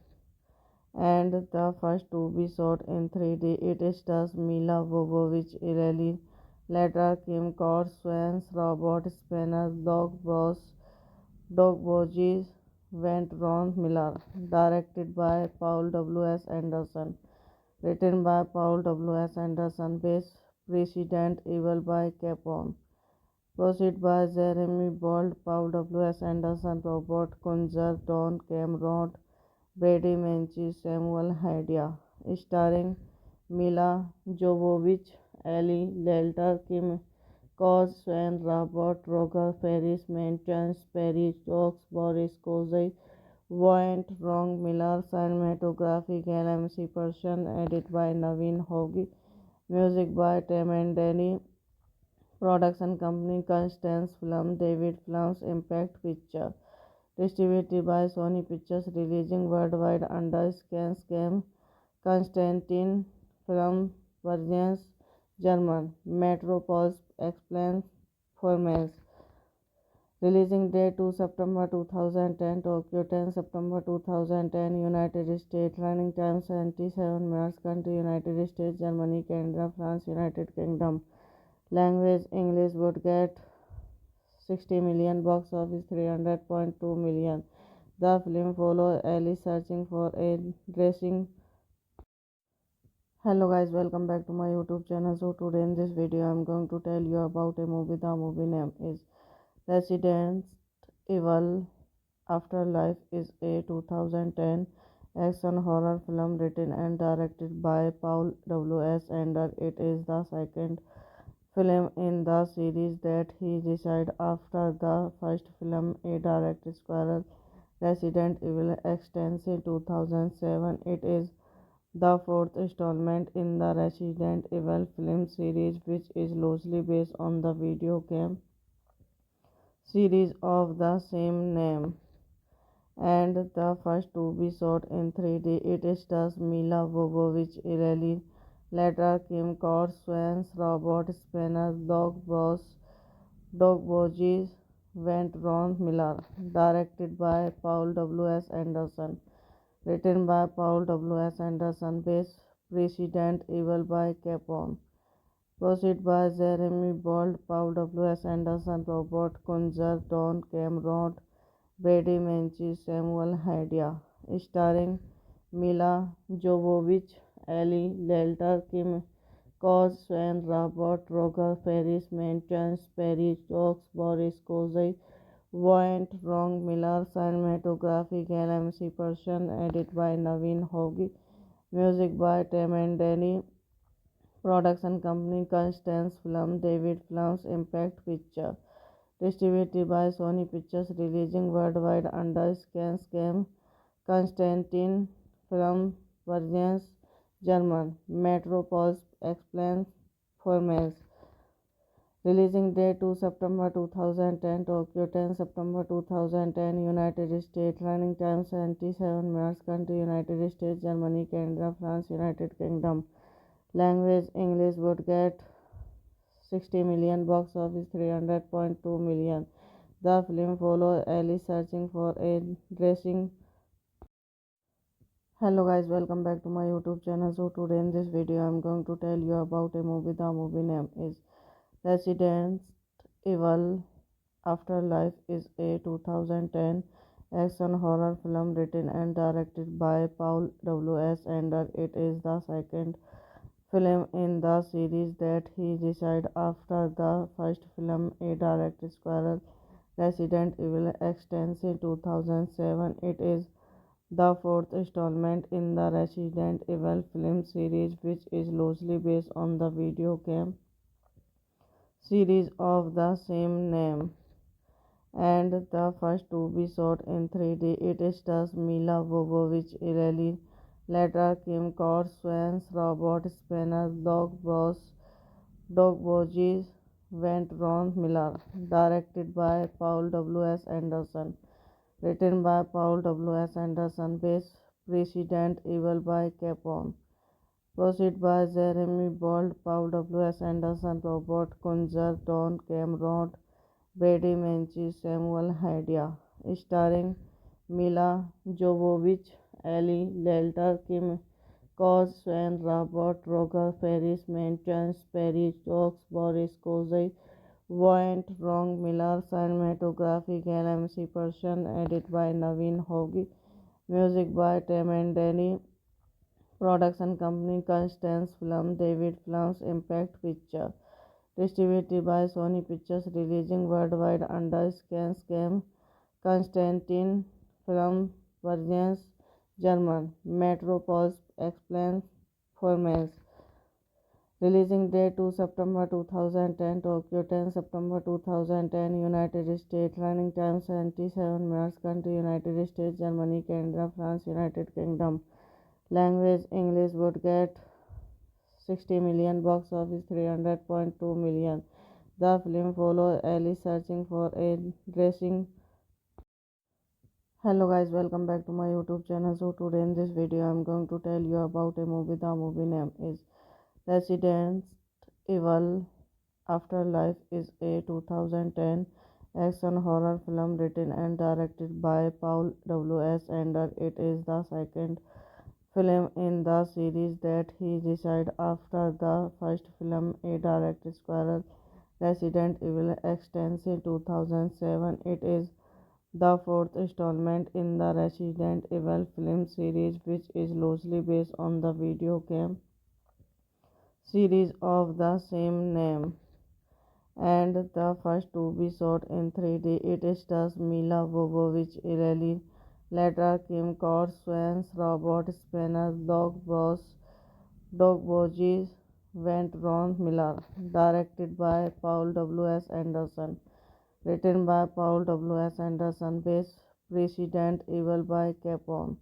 and the first to be shot in 3D. It stars Mila Jovovich, Ellie Later, Kim Coates, Swans, Robert Spanner, Doug Bogies, Went Ron Miller. Directed by Paul W.S. Anderson. Written by Paul W.S. Anderson. Based Resident Evil by Capcom. Proceed by Jeremy Bold, Paul W.S. Anderson, Robert Kunzer, Don Cameron, Brady Menchie, Samuel Hadia. Starring Mila Jovovich, Ellie Lalter, Kim Coates, Sven, Robert, Roger, Ferris, Maintenance, Perry, Stokes, Boris Kozai, Voint, Wrong, Miller, Cinematography, LMC Persian, edit by Naveen Hogi, music by Temendeni, production company Constance Film, David Films, Impact Picture, distributed by Sony Pictures, releasing worldwide under Scam, Constantine Film, Versions, German, Metropole explains formats. Releasing date 2 September 2010, Tokyo 10 September 2010, United States. Running time 77 minutes. Country United States, Germany, Canada, France, United Kingdom. Language English. Would get 60 million. Box office 300.2 million. The film follows Ellie searching for a dressing. Hello guys, welcome back to my YouTube channel. So today in this video I'm going to tell you about a movie. The movie name is Resident Evil Afterlife is a 2010 action horror film written and directed by Paul W.S. Anderson. It is the second film in the series that he decided after the first film, a direct sequel, Resident Evil extends in 2007. It is the fourth installment in the Resident Evil film series, which is loosely based on the video game series of the same name, and the first to be shot in 3D. It stars Mila Jovovich, Ellie Later, Kim Kardashian, Robert Spanner, Doug Boggs, Went Ron Miller. Directed by Paul W.S. Anderson. Written by Paul W.S. Anderson. Based Resident Evil by Capcom. Proceed by Jeremy Bold, Paul W.S. Anderson, Robert Kunzer, Don Cameron, Brady Menchie, Samuel Hadia. Starring Mila Jovovich, Ellie Lalter, Kim Kardashian, Robert Roger, Paris Maintenance, Perry Stokes, Boris Kozy, Wyatt Wrong Miller. Cinematography LMC Person. Edit by Naveen Hogi. Music by Tim and Danny. Production company Constance Film, David Films, Impact Picture. Distributed by Sony Pictures. Releasing worldwide under Scan Constantine Film Versions, German. Metropole Explains Formats. Releasing date 2 September 2010, Tokyo 10 September 2010, United States. Running time 77 minutes. Country United States, Germany, Canada, France, United Kingdom. Language English. Would get 60 million. Box office 300.2 million. The film follows Ellie searching for a dressing. Hello guys, welcome back to my YouTube channel. So today in this video I'm going to tell you about a movie. The movie name is Resident Evil Afterlife is a 2010 action horror film written and directed by Paul W.S. Anderson. It is the second film in the series that he decided after the first film, a direct sequel, Resident Evil extends in 2007. It is the fourth installment in the Resident Evil film series, which is loosely based on the video game series of the same name, and the first to be shot in 3D. It stars Mila Jovovich, Ellie Later, Kim Kardashian, Robert Spanner, Doug Boggs, Went Ron Miller. Directed by Paul W.S. Anderson. Written by Paul W.S. Anderson. Based Resident Evil by Capcom. Proceed by Jeremy Bold, Paul W.S. Anderson, Robert Kunzer, Don Cameron, Brady Menchie, Samuel Hadia. Starring Mila Jovovich, Ellie Lalter, Kim Kardashian, Robert Roger, Paris Maintenance, Perry Stokes, Boris Kozy, Wyatt Wrong Miller. Cinematography LMC Person. Edit by Naveen Hogi. Music by Tim and Danny. Production company Constance Film, David Films, Impact Picture. Distributed by Sony Pictures. Releasing worldwide under Scan Constantine Film Versions, German. Metropole Explains Formats. Releasing date 2 September 2010, Tokyo 10 September 2010, United States. Running time 77 minutes. Country United States, Germany, Canada, France, United Kingdom. Language English. Would get 60 million. Box office 300.2 million. The film follows Ellie searching for a dressing. Hello guys, welcome back to my YouTube channel. So today in this video I'm going to tell you about a movie. The movie name is Resident Evil Afterlife is a 2010 action horror film written and directed by Paul W.S. Anderson. It is the second film in the series that he decided after the first film, a direct squirrel Resident Evil extension 2007. It is the fourth installment in the Resident Evil film series, which is loosely based on the video game series of the same name, and the first to be shot in 3D. It stars Mila Jovovich, Lily Later, Kim Kardashian's Robert Spanner, Doug Boggs, Went Ron Miller. Directed by Paul W.S. Anderson. Written by Paul W.S. Anderson. Based Resident Evil by Capcom.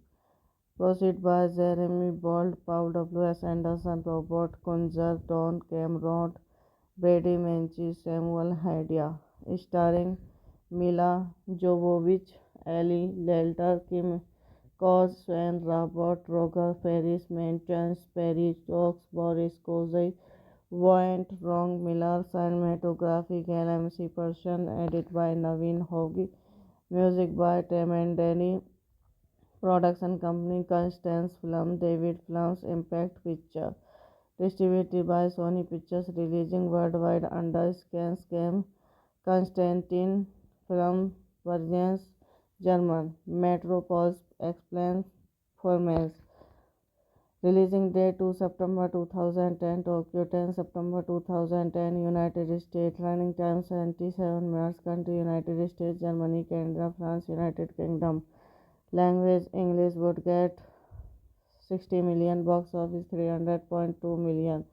Proceed by Jeremy Bold, Paul W.S. Anderson, Robert Kunzer, Don Cameron, Brady Menchie, Samuel Hadia. Starring Mila Jovovich, Ellie Lalter, Kim Kardashian, Robert Roger, Paris Menchens, Perry Stokes, Boris Kozy, Voight, Ron Miller. Cinematography, Galam Person, edit by Naveen Hogi. Music by Temendeni. Production company Constance Film, David Films, Impact Picture. Distributed by Sony Pictures, releasing worldwide under Scan. Constantine Film Versions, German. Metropole explains formats. Releasing date 2 September 2010, Tokyo 10 September 2010, United States. Running time 77 minutes. Country United States, Germany, Canada, France, United Kingdom. Language English. Would get 60 million, box office 300.2 million.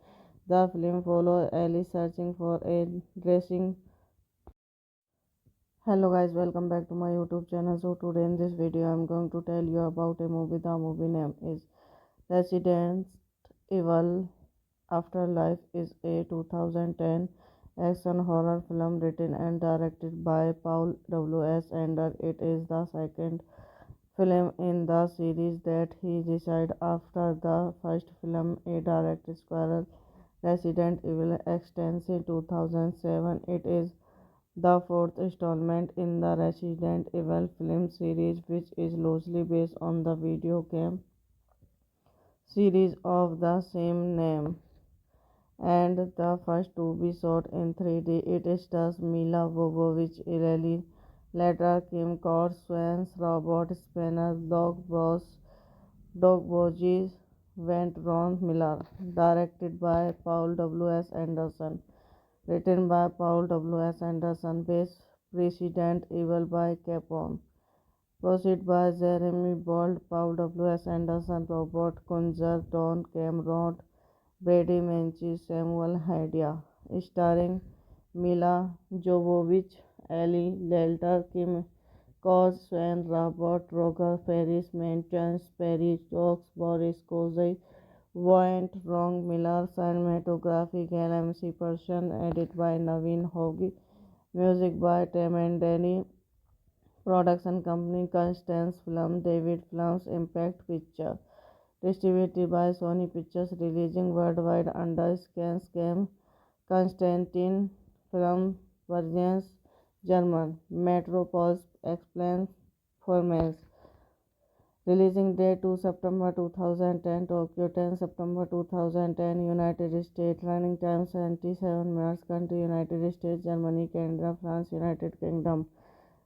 The film follows Ellie searching for a dressing. Hello guys, welcome back to my YouTube channel. So today in this video I'm going to tell you about a movie. The movie name is Resident Evil Afterlife. Is a 2010 action horror film written and directed by Paul W.S. Anderson. It is the second film in the series that he decided after the first film, a direct squirrel Resident Evil extension 2007. It is the fourth installment in the Resident Evil film series, which is loosely based on the video game series of the same name, and the first to be shot in 3D. It stars Mila Jovovich, Lily Later, Kim Kardashian, Robert Spanner, Doug Boggs, Went Ron Miller. Directed by Paul W.S. Anderson. Written by Paul W.S. Anderson. Based Resident Evil by Capcom. Proceed by Jeremy Bold, Paul W.S. Anderson, Robert Kunzer, Don Cameron, Brady Menchie, Samuel Hadia. Starring Mila Jovovich, Ellie Lalter, Kim Kardashian, Robert Roger, Paris Menchens, Perry Stokes, Boris Kozy, Voight, Ron Miller. Cinematography, Galam Person, edit by Naveen Hogi. Music by Temendeni. Production company Constance Film, David Films, Impact Picture. Distributed by Sony Pictures, releasing worldwide under Scan. Constantine Film Versions, German. Metropole explains formats. Releasing date 2 September 2010, Tokyo 10 September 2010, United States. Running time 77 minutes. Country United States, Germany, Canada, France, United Kingdom.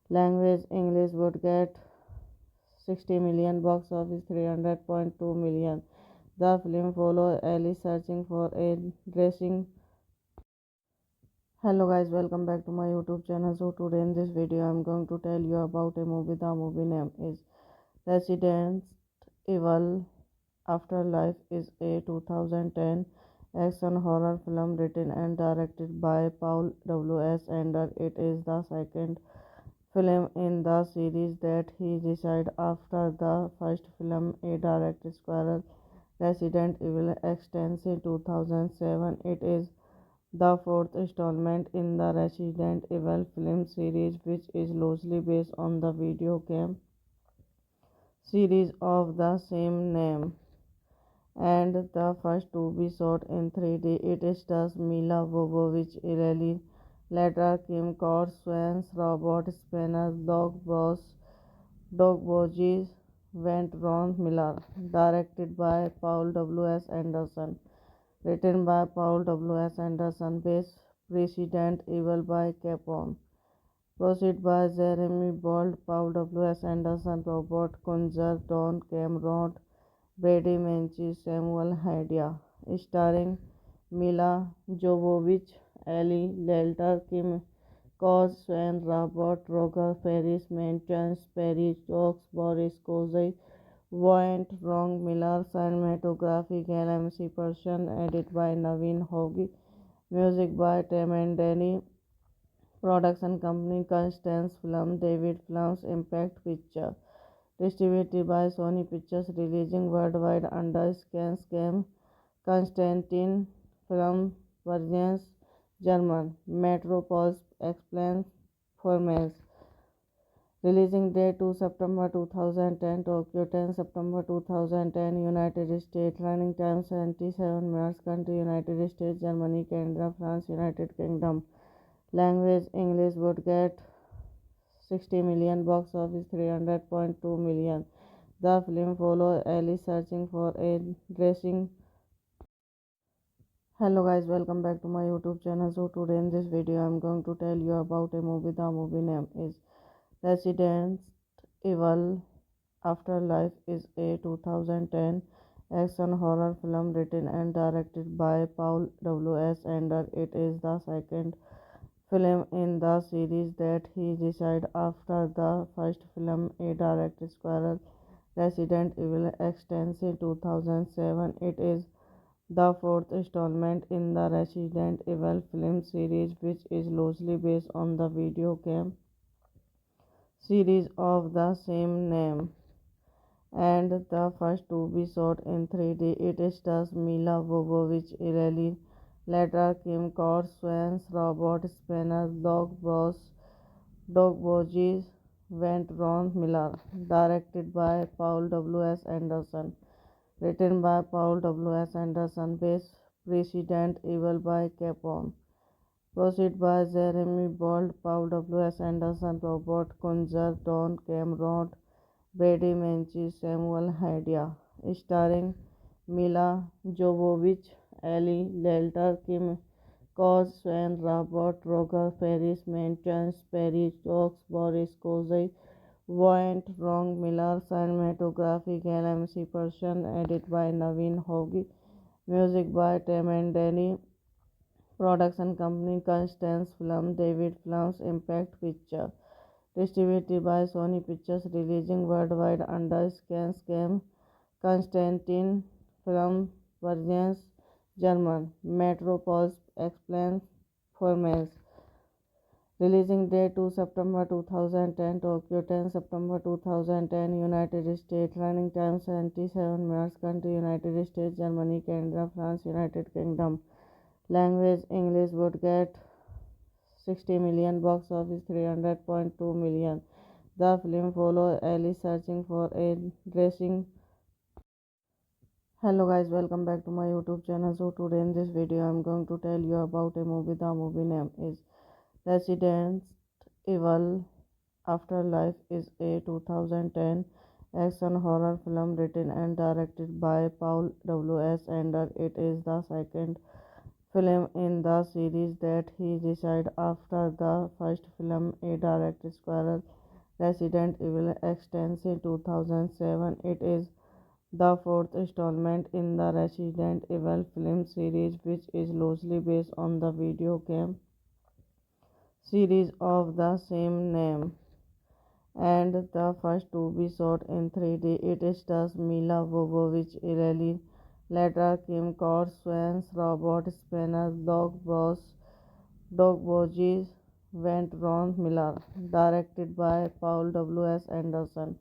Language English. Would get 60 million, box office 300.2 million. The film follows Ellie searching for a dressing. Hello guys, welcome back to my YouTube channel. So today in this video I'm going to tell you about a movie. The movie name is Resident Evil Afterlife. Is a 2010 action horror film written and directed by Paul W.S. Anderson. It is the second film in the series that he decided after the first film, a direct squirrel Resident Evil extension 2007. It is the fourth installment in the Resident Evil film series, which is loosely based on the video game series of the same name, and the first to be shot in 3D. It stars Mila Jovovich, Lily Later, Kim Swans, Robert Spinner, Doug Borges, Went Ron Miller. Directed by Paul W.S. Anderson. Written by Paul W.S. Anderson. Based President Evil by Capone. Proceed by Jeremy Bold, Paul W.S. Anderson, Robert Kunzer, Don Cameron, Brady Menchie, Samuel Hadia. Starring Mila Jovovich, Ellie Lalter, Kim Swan, Robert Roger, Ferris Menchance, Perry Stokes, Boris Kozai, Voight, Wrong Miller, cinematography, MC Person, edit by Naveen Hogi, music by Temendeni, production company Constance Film, David Films, Impact Picture, distributed by Sony Pictures, releasing worldwide under Scam, Constantine Film, Versions, German, Metropole Explains Formats. Releasing date 2 September 2010, Tokyo 10 September 2010, United States. Running time 77 minutes. Country United States, Germany, Canada, France, United Kingdom. Language English. Would get 60 million. Box office 300.2 million. The film follows Ellie searching for a dressing. Hello guys, welcome back to my YouTube channel. So today in this video I'm going to tell you about a movie. The movie name is Resident Evil Afterlife. Is a 2010 action horror film written and directed by Paul W.S. Anderson. It is the second film in the series that he decided after the first film, a direct squirrel Resident Evil extension 2007. It is the fourth installment in the Resident Evil film series, which is loosely based on the video game series of the same name, and the first to be shot in 3D. It stars Mila Jovovich, Ellie Ladra, Kim Swans, Robert Spinner, Doug Borges, Went Ron Miller. Directed by Paul W.S. Anderson. Written by Paul W.S. Anderson. Based President Evil by Capone. Proceed by Jeremy Bold, Paul W.S. Anderson, Robert Kunzer, Don Cameron, Brady Menchie, Samuel Hadia. Starring Mila Jovovich, Ellie Lalter, Kim Swan, Robert Roger, Ferris Menchance, Perry Stokes, Boris Kozai, Voight, Wrong Miller, cinematography, MC Person, edit by Naveen Hogi, music by Temendeni, production company Constance Film, David Films, Impact Picture, distributed by Sony Pictures, releasing worldwide under Scam, Constantine Film, Versions, German, Metropole Explains Formats. Releasing date 2 September 2010, Tokyo 10 September 2010, United States. Running time 77 minutes. Country United States, Germany, Canada, France, United Kingdom. Language English. Would get 60 million. Box office 300.2 million. The film follows Ellie searching for a dressing. Hello guys, welcome back to my YouTube channel. So today in this video I'm going to tell you about a movie. The movie name is Resident Evil Afterlife. Is a 2010 action horror film written and directed by Paul W.S. Anderson. It is the second film in the series that he decided after the first film, a direct squirrel Resident Evil extension 2007. It is the fourth installment in the Resident Evil film series, which is loosely based on the video game series of the same name, and the first to be shot in 3D. It stars Mila Jovovich, Ellie Ladra, Kim Swans, Robert Spinner, Doug Borges, Went Ron Miller. Directed by Paul W.S. Anderson.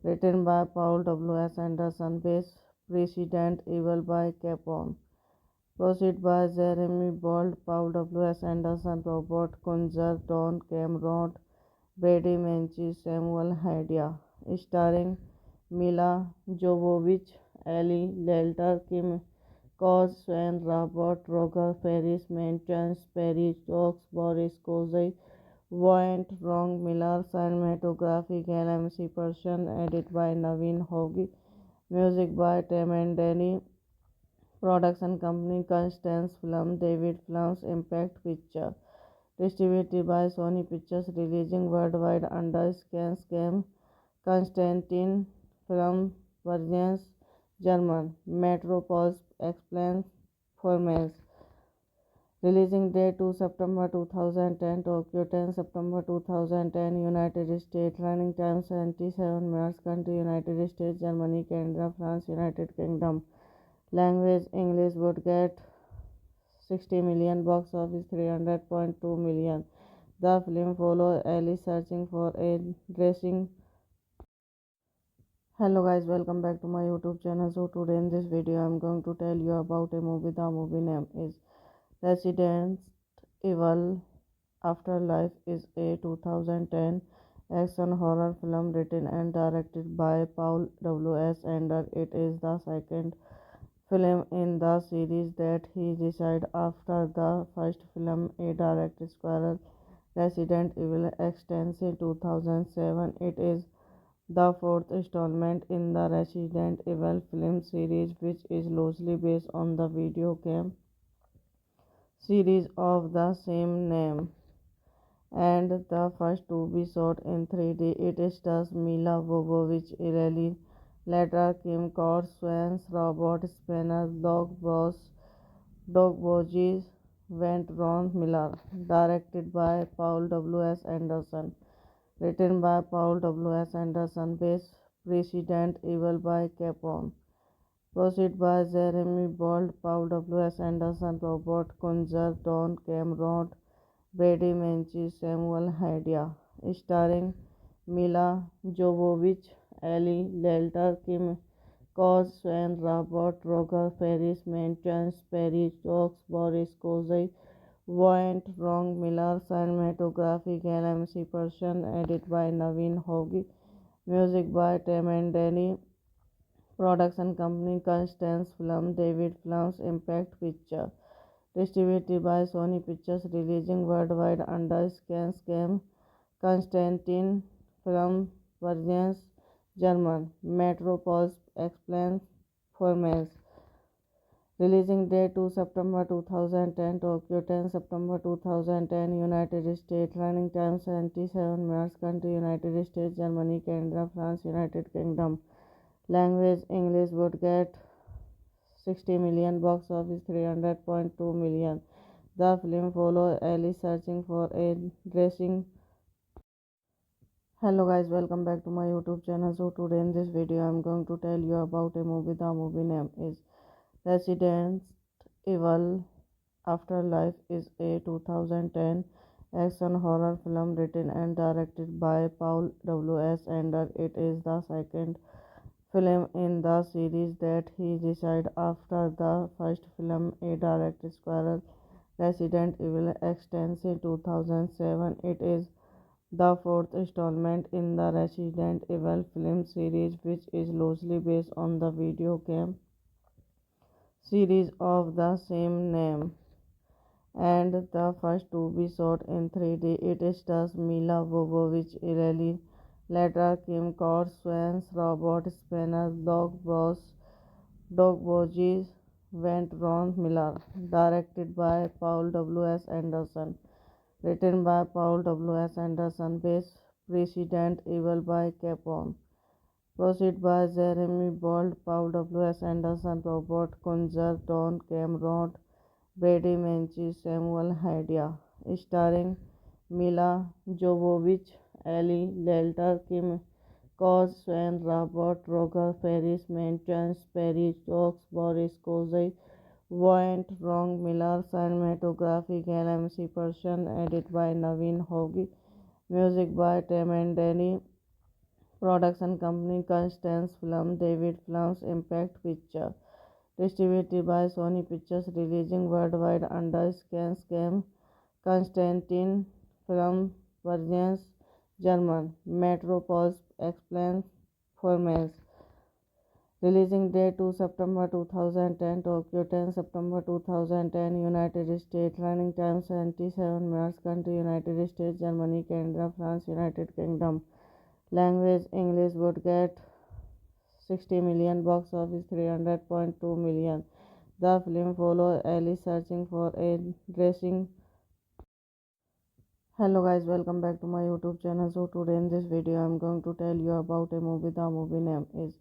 Written by Paul W.S. Anderson. Based President Evil by Capone. Proceed by Jeremy Bold, Paul W.S. Anderson, Robert Kunzer, Don Cameron, Brady Menchie, Samuel Hadia. Starring Mila Jovovich, Ellie Lalter, Kim Cause, Sven, Robert, Roger, Ferris, Maintenance, Perry, Stokes, Boris, Kozai, Voint, Wrong, Miller, cinematography, LMC Persian, edit by Naveen Hogi, music by Temendeni, production company Constance Film, David Films, Impact Picture, distributed by Sony Pictures, releasing worldwide under Scan, Constantin Film, Versions, German, Metropole explains formats. Releasing date 2 September 2010, Tokyo 10 September 2010, United States. Running time 77 minutes. Country United States, Germany, Canada, France, United Kingdom. Language English. Would get 60 million. Box office 300.2 million. The film follows Ellie searching for a dressing. Hello guys, welcome back to my YouTube channel. So today in this video I'm going to tell you about a movie. The movie name is Resident Evil Afterlife is a 2010 action horror film written and directed by Paul W.S. Anderson. It is the second film in the series that he decided after the first film, a direct squirrel Resident Evil extends in 2007. It is the fourth installment in the Resident Evil film series, which is loosely based on the video game series of the same name, and the first to be shot in 3D. It stars Mila Jovovich, Ellie Ledra, Kim Cord, Swans, Robert Spanner, Doug Borges, Went Ron Miller. Directed by Paul W.S. Anderson. Written by Paul W.S. Anderson. Based Resident Evil by Capcom. Proceed by Jeremy Bold, Paul W.S. Anderson, Robert Kunzer, Don Cameron, Brady Menchie, Samuel Hadia. Starring Mila Jovovich, Ellie Ledler, Kim Cos, Sven, Robert, Roger, Ferris, Maintenance, Perry, Stokes, Boris Kozai, Voint, Wrong, Miller, cinematography, LMC Persian, edit by Naveen Hogi, music by Temendeni, production company Constance Film, David Films, Impact Picture, distributed by Sony Pictures, releasing worldwide under Scan, Constantin Film, Versions, German, Metropole explains formats. Releasing date 2 September 2010, Tokyo 10 September 2010, United States. Running time 77 minutes. Country United States, Germany, Canada, France, United Kingdom. Language English. Would get 60 million. Box office 300.2 million. The film follows Ellie searching for a dressing. Hello guys, welcome back to my YouTube channel. So today in this video I'm going to tell you about a movie. The movie name is Resident Evil Afterlife is a 2010 action horror film written and directed by Paul W.S. Anderson. It is the second film in the series that he decided after the first film, a direct squirrel Resident Evil extends in 2007. It is the fourth installment in the Resident Evil film series, which is loosely based on the video game series of the same name, and the first to be shot in 3D. It stars Mila Jovovich, Ellie Ledra, Kim Cord, Swans, Robert Spanner, Doug Borges, Went Ron Miller. Directed by Paul W.S. Anderson. Written by Paul W.S. Anderson. Based Resident Evil by Capcom. Proceed by Jeremy Bold, Paul W.S. Anderson, Robert Kunzer, Don Cameron, Brady Menchie, Samuel Hadia. Starring Mila Jovovich, Ellie Ledler, Kim Cos, Sven, Robert, Roger, Ferris, Maintenance, Perry, Stokes, Boris Kozai, Voint, Wrong, Miller, cinematography, LMC Persian, edit by Naveen Hogi, music by Temendeni, production company Constance Film, David Films, Impact Picture, distributed by Sony Pictures, releasing worldwide under Scan, Constantin Film, Versions, German, Metropole explains formats. Releasing date 2 September 2010, Tokyo 10 September 2010, United States. Running time 77 minutes. Country United States, Germany, Canada, France, United Kingdom. Language English. Would get 60 million. Box office 300.2 million. The film follows Ellie searching for a dressing. Hello guys, welcome back to my YouTube channel. So today in this video I'm going to tell you about a movie. The movie name is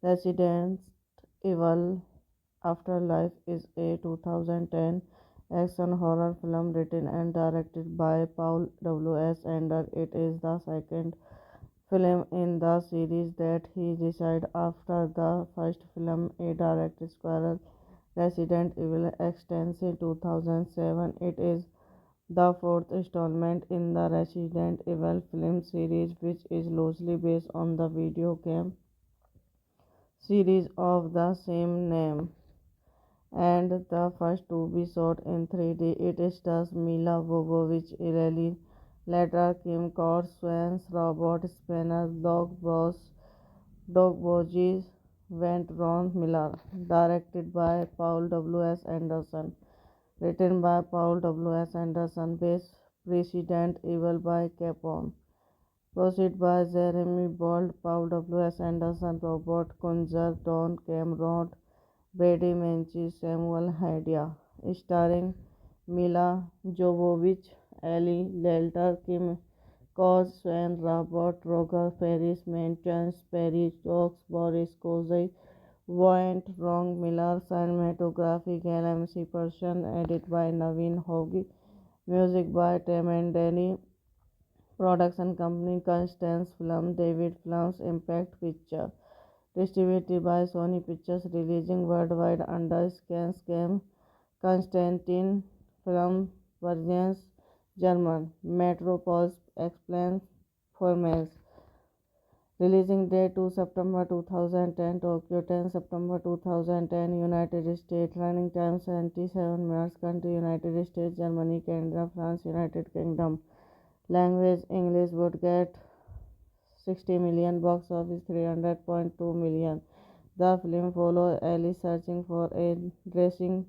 Resident Evil Afterlife. Is a 2010 action horror film written and directed by Paul W.S. Anderson. It is the second film in the series that he decided after the first film, a direct squirrel Resident Evil extension 2007. It is the fourth installment in the Resident Evil film series, which is loosely based on the video game series of the same name, and the first to be shot in 3D. It stars Mila Jovovich, Ellie Ledra, Kim Kardashian, Robert Spencer, Doug Borges, Went Ron Miller. Directed by Paul W.S. Anderson. Written by Paul W.S. Anderson. Based Resident Evil by Capcom. Proceed by Jeremy Bold, Paul W.S. Anderson, Robert Kunzer, Don Cameron, Brady Menchie, Samuel Hadia. Starring Mila Jovovich, Ellie Ledler, Kim Kardashian, Robert Roger, Paris Maintenance, Perry Stokes, Boris Kozai, Voight, Wrong Miller. Cinematography LMC Person. Edit by Naveen Hogi. Music by Temendeni. Production company Constance Film, David Films, Impact Picture. Distributed by Sony Pictures. Releasing worldwide under Scan Constantine Film Versions, German. Metropole Explains Formats. Releasing date 2 September 2010, Tokyo 10 September 2010, United States. Running time 77 minutes. Country United States, Germany, Canada, France, United Kingdom. Language English. Would get 60 million. Box office 300.2 million. The film follows Ellie searching for a dressing.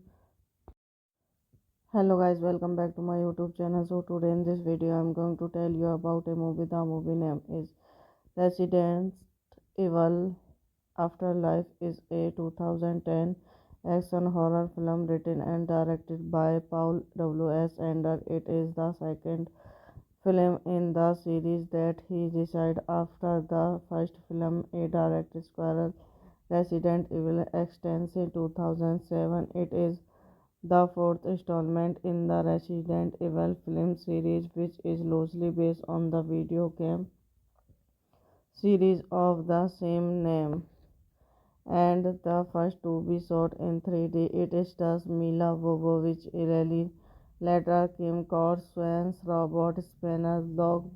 Hello guys, welcome back to my YouTube channel. So today in this video I'm going to tell you about a movie. The movie name is Resident Evil Afterlife. Is a 2010 action horror film written and directed by Paul W.S. Anderson. It is the second film in the series that he decided after the first film, a direct squirrel Resident Evil extension 2007. It is the fourth installment in the Resident Evil film series, which is loosely based on the video game series of the same name, and the first to be shot in 3D. It stars Mila Jovovich, Ellie Ledra, Kim Kardashian, Robert Spencer, Doug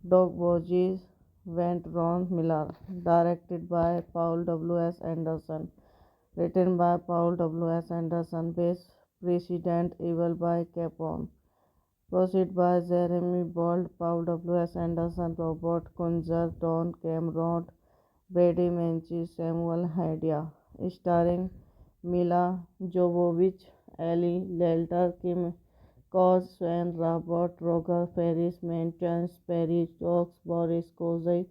Borges, Went Ron Miller. Directed by Paul W.S. Anderson. Written by Paul W.S. Anderson. Based Resident Evil by Capcom. Proceed by Jeremy Bold, Paul W.S. Anderson, Robert Kunzer, Don Cameron, Brady Menchie, Samuel Hadia. Starring Mila Jovovich, Ellie Ledler, Kim Kardashian, Robert Roger, Paris Maintenance, Perry Stokes, Boris Kozai,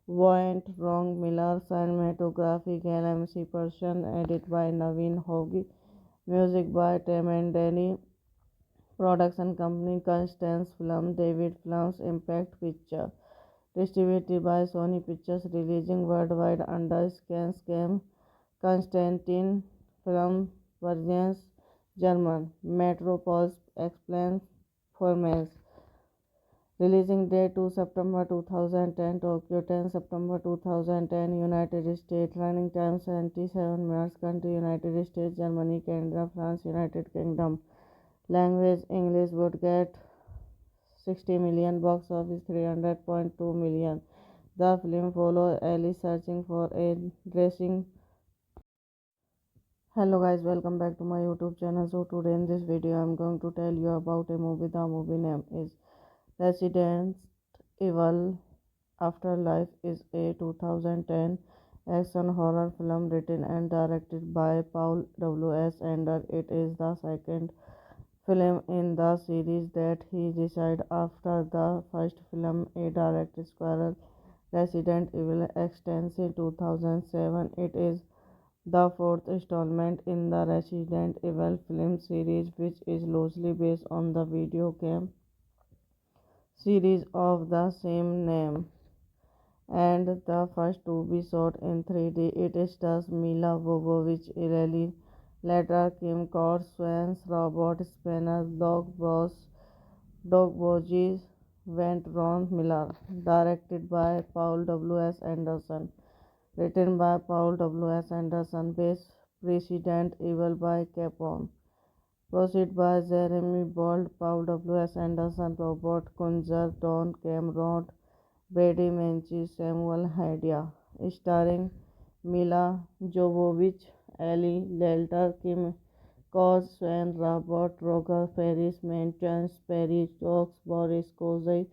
Voight, Wrong Miller. Cinematography LMC Person. Edit by Naveen Hogi. Music by Temendeni. Production company Constance Film, David Films, Impact Picture. Distributed by Sony Pictures. Releasing worldwide under Scan Constantine Film Versions, German. Metropole Explains Formats. Releasing date 2 September 2010, Tokyo 10 September 2010, United States. Running time 77 minutes. Country United States, Germany, Canada, France, United Kingdom. Language English. Would get 60 million. Box office 300.2 million. The film follows Ellie searching for a dressing. Hello guys, welcome back to my YouTube channel. So today in this video I'm going to tell you about a movie. The movie name is Resident Evil Afterlife. Is a 2010 action horror film written and directed by Paul W.S. Anderson. It is the second film in the series that he decided after the first film, a direct squirrel Resident Evil extension 2007. It is the fourth installment in the Resident Evil film series, which is loosely based on the video game series of the same name, and the first to be shot in 3D. It stars Mila Jovovich, Lily Later, Kim Kardashian, Robert Spanner, Doug Boggs, Went Ron Miller. Directed by Paul W.S. Anderson. Written by Paul W.S. Anderson. Based Resident Evil by Capcom. Proceed by Jeremy Bold, Paul W.S. Anderson, Robert Kunzer, Don Cameron, Brady Menchie, Samuel Hadia. Starring Mila Jovovich, Ellie Delter, Kim Kardashian, Robert Roger, Ferris Menchance, Perry Stokes, Boris Kozai,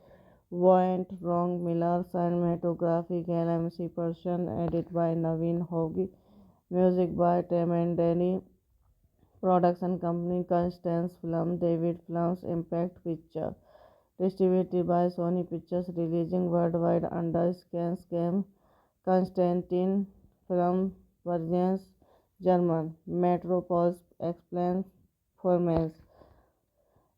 Voight, Wrong Miller, cinematography, LMC Person, edit by Naveen Hogi, music by Temendeni, production company Constance Film, David Films, Impact Picture, distributed by Sony Pictures, releasing worldwide under Scan, Constantine Film, Versions, German, Metropole Explains Formats.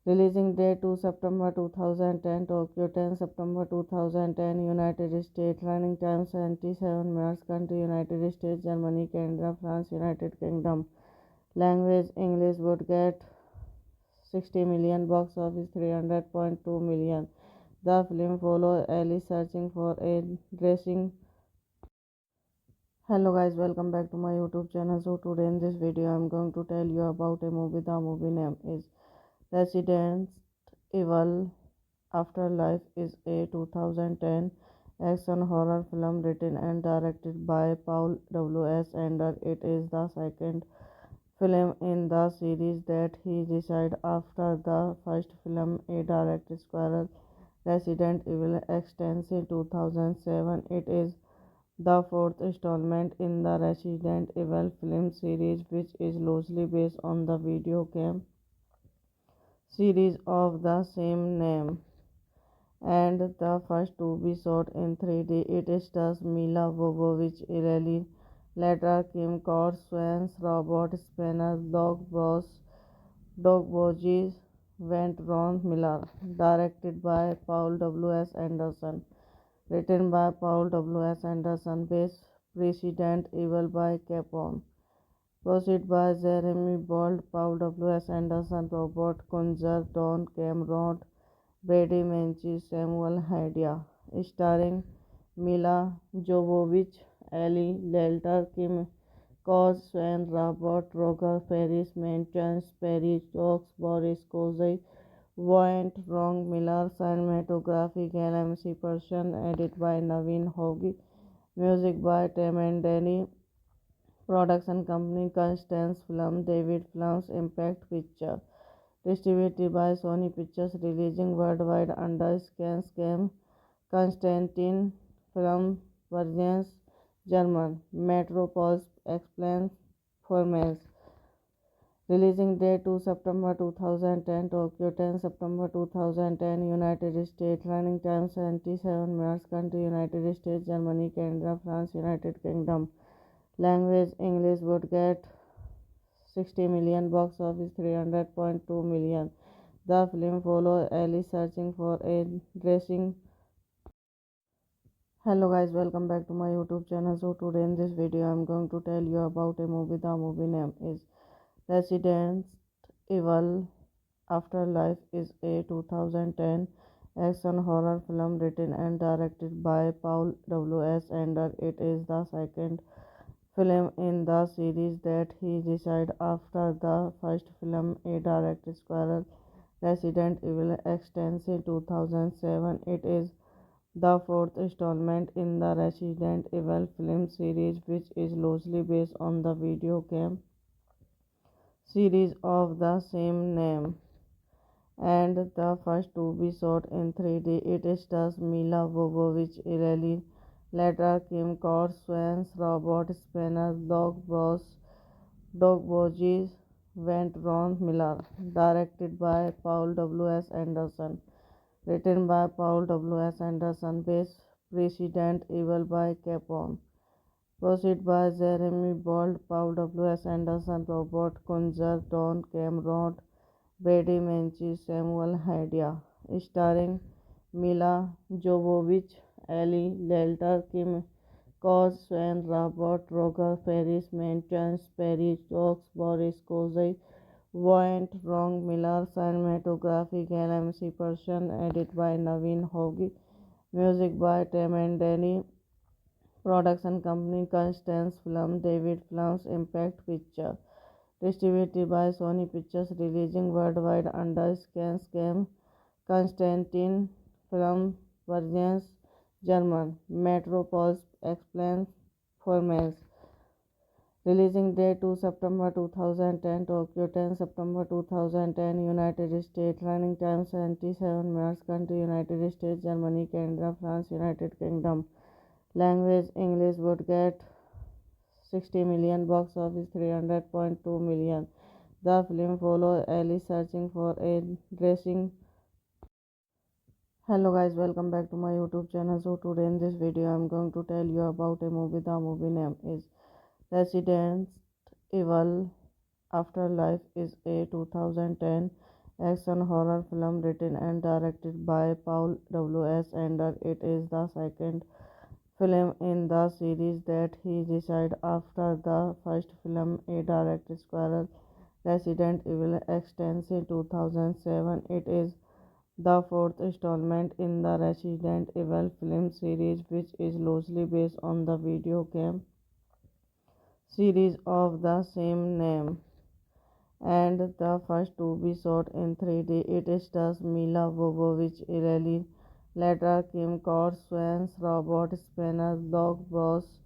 Releasing date 2 September 2010, Tokyo 10 September 2010, United States. Running time 77 minutes. Country United States, Germany, Canada, France, United Kingdom. Language English. Would get 60 million. Box office 300.2 million. The film follows Ellie searching for a dressing. Hello guys, welcome back to my YouTube channel. So today in this video I'm going to tell you about a movie. The movie name is Resident Evil Afterlife. Is a 2010 action horror film written and directed by Paul W.S. Anderson. It is the second film in the series that he decided after the first film, a direct squirrel Resident Evil extension 2007. It is the fourth installment in the Resident Evil film series, which is loosely based on the video game series of the same name, and the first to be shot in 3D. It stars Mila Jovovich, Lily Later, Kim Kardashian, Robert Spanner, Doug Boggs, Went Ron Miller. Directed by Paul W.S. Anderson. Written by Paul W.S. Anderson. Based Resident Evil by Capcom. Proceed by Jeremy Bold, Paul W.S. Anderson, Robert Kunzer, Don Cameron, Brady Menchie, Samuel Hadia. Starring Mila Jovovich, Ellie Delter, Kim Kardashian, Robert Roger, Ferris Menchance, Perry Stokes, Boris Kozai, Voight, Wrong Miller, cinematography, LMC Person, edit by Naveen Hogi, music by Temendeni, production company Constance Film, David Films, Impact Picture, distributed by Sony Pictures, releasing worldwide under Scan, Constantine Film, Versions, German, Metropole Explains Formats. Releasing date 2 September 2010, Tokyo 10 September 2010, United States. Running time 77 minutes. Country United States, Germany, Canada, France, United Kingdom. Language English. Would get 60 million. Box office 300.2 million. The film follows Ellie searching for a dressing. Hello guys, welcome back to my YouTube channel. So today in this video I'm going to tell you about a movie. The movie name is Resident Evil Afterlife. Is a 2010 action horror film written and directed by Paul W.S. Anderson. It is the second film in the series that he decided after the first film, a direct squirrel Resident Evil extension 2007. It is the fourth installment in the Resident Evil film series, which is loosely based on the video game series of the same name, and the first to be shot in 3D. It stars Mila Jovovich, Lily Later, Kim Swans, Robert Spinner, Doug Borges, Went Ron Miller. Directed by Paul W. S. Anderson. Written by Paul W. S. Anderson. Based President Evil by Capone. Proceed by Jeremy Bold, Paul W. S. Anderson, Robert Kunzer, Don Cameron, Brady Menchie, Samuel Hadia. Starring Mila Jovovich, Ellie Delter, Kim Cos, Sven Robert, Roger Ferris, Maintenance, Perry Stokes, Boris Kozai, Voint, Wrong Miller, Cinematography, LMC Person, edit by Naveen Hogi, music by Temendeni, production company Constance Film, David Films, Impact Picture, distributed by Sony Pictures, releasing worldwide under Scam, Constantine Film, Versions, German, Metropolis Explains Formats. Releasing date 2 September 2010, Tokyo 10 September 2010, United States. Running time 77 minutes. Country United States, Germany, Canada, France, United Kingdom. Language English. Would get 60 million. Box office 300.2 million. The film follows Ellie searching for a dressing. Hello guys, welcome back to my YouTube channel. So today in this video I'm going to tell you about a movie. The movie name is Resident Evil Afterlife. Is a 2010 action horror film written and directed by Paul W. S. Anderson. It is the second film in the series that he decided after the first film, a direct sequel, Resident Evil Extension 2007. It is the fourth installment in the Resident Evil film series, which is loosely based on the video game series of the same name, and the first to be shot in 3D. It stars Mila Jovovich, Ellie Later, Kim Swans, Robert Spinner, Doug Borges,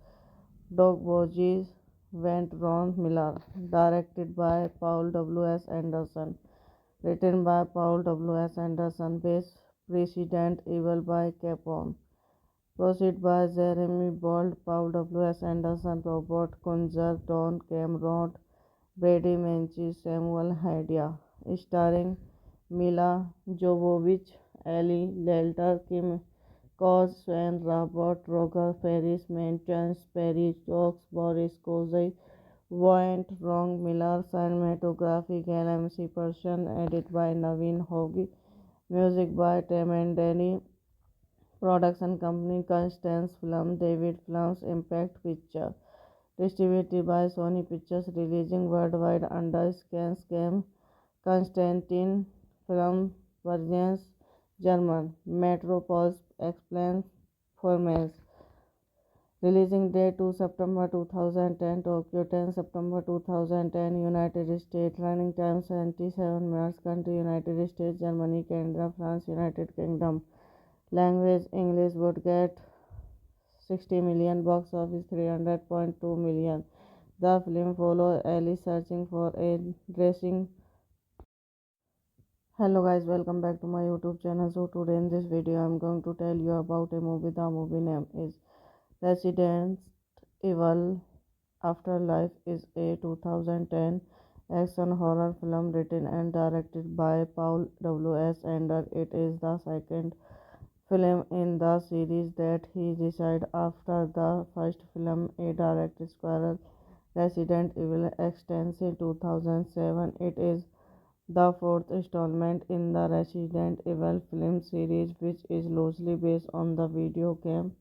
Went Ron Miller. Directed by Paul W. S. Anderson. Written by Paul W. S. Anderson. Based President Evil by Capone. Proceed by Jeremy Bold, Paul W. S. Anderson, Robert Kunzer, Don Cameron, Brady Menchie, Samuel Hadia. Starring Mila Jovovich, Ellie Delter, Kim Cos, Sven Robert, Roger Ferris, Maintenance, Perry Stokes, Boris Kozai, Voint, Wrong Miller, Cinematography, LMC Person, edit by Naveen Hogi, music by Temendeni, production company Constance Film, David Films, Impact Picture, distributed by Sony Pictures, releasing worldwide under Scam, Constantine Film, Versions, German, Metropolis Explains Formats. Releasing date 2 September 2010, Tokyo 10 September 2010, United States. Running time 77 minutes. Country United States, Germany, Canada, France, United Kingdom. Language English. Would get 60 million. Box office 300.2 million. The film follows Ellie searching for a dressing. Hello guys, welcome back to my YouTube channel. So today in this video I'm going to tell you about a movie. The movie name is Resident Evil Afterlife. Is a 2010 action horror film written and directed by Paul W. S. Anderson. It is the second film in the series that he decided after the first film, a direct sequel, Resident Evil Extension 2007. It is the fourth installment in the Resident Evil film series, which is loosely based on the video game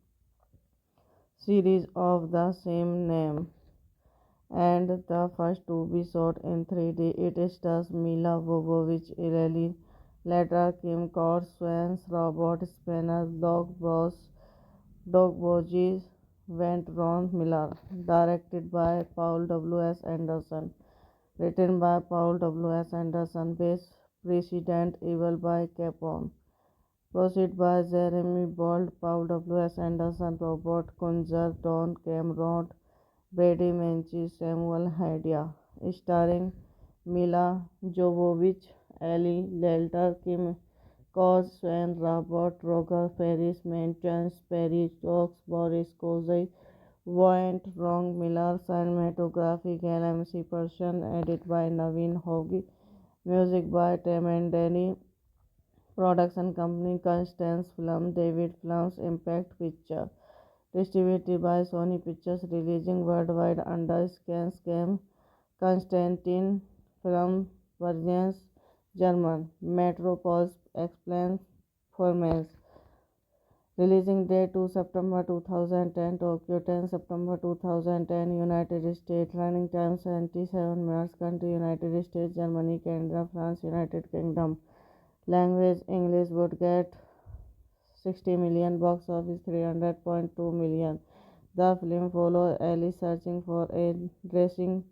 series of the same name, and the first to be shot in 3D. It stars Mila Jovovich, Ellie Later, Kim Swans, Robert Spinner, Doug Borges, Went Ron Miller. Directed by Paul W. S. Anderson. Written by Paul W. S. Anderson. Based President Evil by Capone. Proceed by Jeremy Bold, Paul W. S. Anderson, Robert Kunzer, Don Cameron, Brady Menchie, Samuel Hadia. Starring Mila Jovovich, Ellie Delter, Kim Cause, Sven, Robert, Roger, Ferris, Maintenance, Perry, Stokes, Boris, Kozai, Voint, Wrong, Miller, Cinematography, LMC Person, edit by Naveen Hogi, music by Tim and Danny, production company Constance Film, David Films, Impact Picture, distributed by Sony Pictures, releasing worldwide under Scam, Constantine Film, Versions, German, Metropolis Explains, Formats. Releasing date 2 September 2010, Tokyo 10 September 2010, United States. Running time 77 minutes. Country United States, Germany, Canada, France, United Kingdom. Language English. Would get 60 million. Box office 300.2 million. The film follows Ellie searching for a dressing.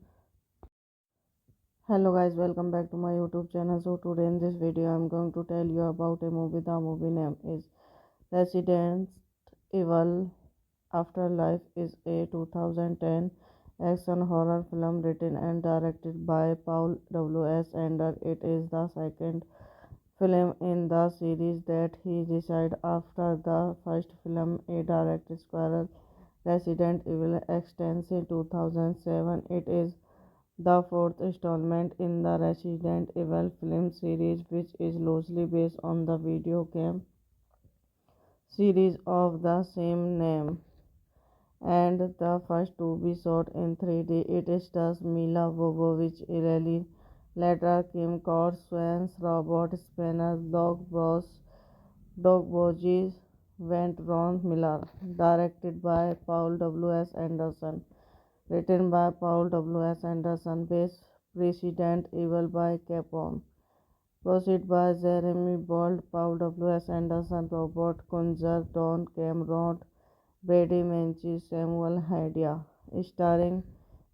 Hello guys, welcome back to my YouTube channel. So today in this video I'm going to tell you about a movie. The movie name is Resident Evil Afterlife is a 2010 action horror film written and directed by Paul W.S. Anderson. It is the second film in the series that he decided after the first film, a direct squirrel Resident Evil extension 2007. It is the fourth installment in the Resident Evil film series, which is loosely based on the video game series of the same name, and the first to be shot in 3D. It stars Mila Jovovich, Ellie Later, Kim Cord, Swans, Robert Spanner, Doug Bogies, Went Ron Miller. Directed by Paul W.S. Anderson. Written by Paul W.S. Anderson. Based Resident Evil by Capcom. Proceed by Jeremy Bold, Paul W.S. Anderson, Robert Kunzer, Don Cameron, Brady Menchie, Samuel Hadia. Starring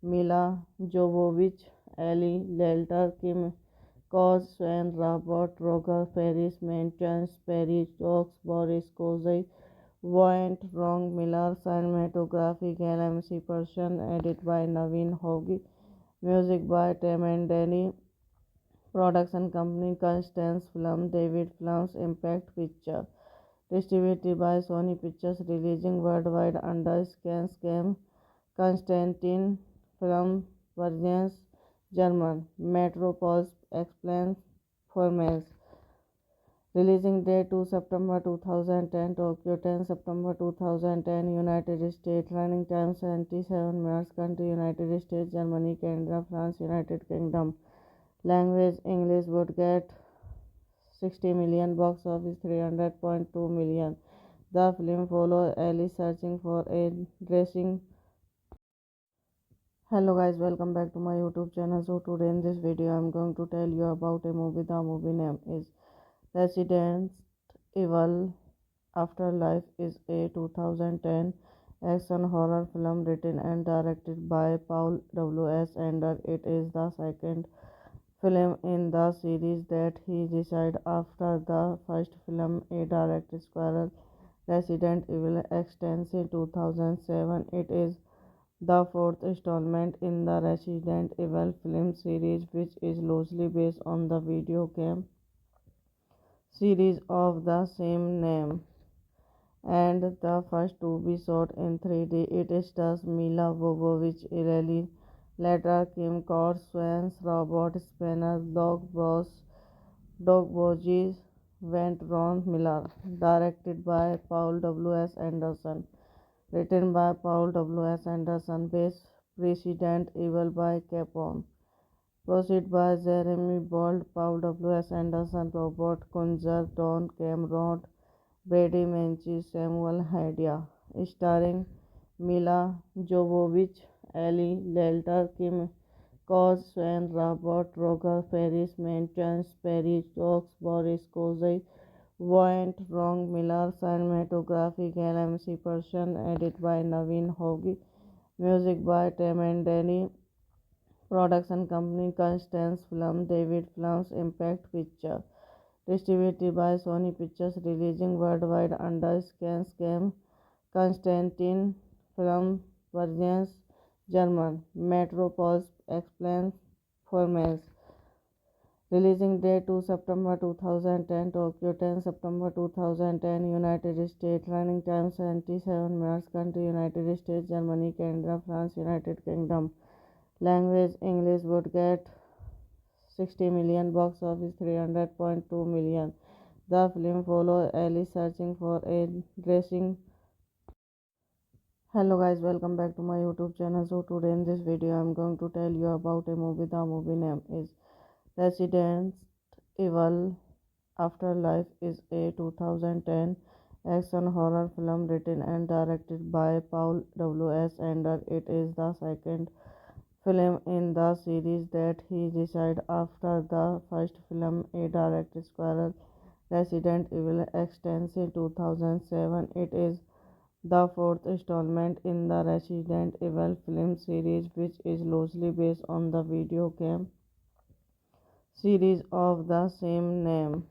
Mila Jovovich, Ellie Lalter, Kim Cos, Sven, Robert, Roger, Ferris, Maintenance, Perry, Stokes, Boris Kozai, Voint, Wrong, Miller, Cinematography, LMC Person, edit by Naveen Hogi, music by Tim and Danny, production company Constance Film, David Films, Impact Picture, distributed by Sony Pictures, releasing worldwide under Scam, Constantine Film, Versions, German, Metropolis Explains, Formats. Releasing date 2 September 2010, Tokyo 10 September 2010, United States. Running time 77 minutes. Country United States, Germany, Canada, France, United Kingdom. Language English. Would get 60 million. Box office 300.2 million. The film follows Ellie searching for a dressing. Hello guys, welcome back to my YouTube channel. So today in this video I'm going to tell you about a movie. The movie name is Resident Evil Afterlife is a 2010 action horror film written and directed by Paul W.S. Anderson. It is the second film in the series that he decided after the first film, a direct squirrel Resident Evil extension 2007. It is the fourth installment in the Resident Evil film series, which is loosely based on the video game series of the same name, and the first to be shot in 3D. It stars Mila Jovovich, Ellie Later, Kim Cord, Swans, Robert Spanner, Doug Bogies, Went Ron Miller. Directed by Paul W.S. Anderson. Written by Paul W.S. Anderson. Based Resident Evil by Capcom. Proceed by Jeremy Bold, Paul W.S. Anderson, Robert Kunzer, Don Cameron, Brady Menchie, Samuel Hadia. Starring Mila Jovovich, Ellie Lalter, Kim Cos, Sven, Robert, Roger, Ferris, Maintenance, Perry, Stokes, Boris Kozai, Voint, Wrong, Miller, Cinematography, LMC Person, edit by Naveen Hogi, music by Tim and Danny, production company Constance Film, David Films, Impact Picture, distributed by Sony Pictures, releasing worldwide under Scam, Constantine Film, Versions, German, Metropolis Explains, Formats. Releasing date 2 September 2010, Tokyo 10 September 2010, United States. Running time 77 minutes. Country United States, Germany, Canada, France, United Kingdom. Language English. Would get 60 million. Box office 300.2 million. The film follows Ellie searching for a dressing. Hello guys, welcome back to my YouTube channel. So today in this video I'm going to tell you about a movie. The movie name is Resident Evil Afterlife. Is a 2010 action horror film written and directed by Paul W.S. Anderson. It is the second film in the series that he decided after the first film, a direct squirrel Resident Evil extends in 2007. It is the fourth installment in the Resident Evil film series, which is loosely based on the video game series of the same name,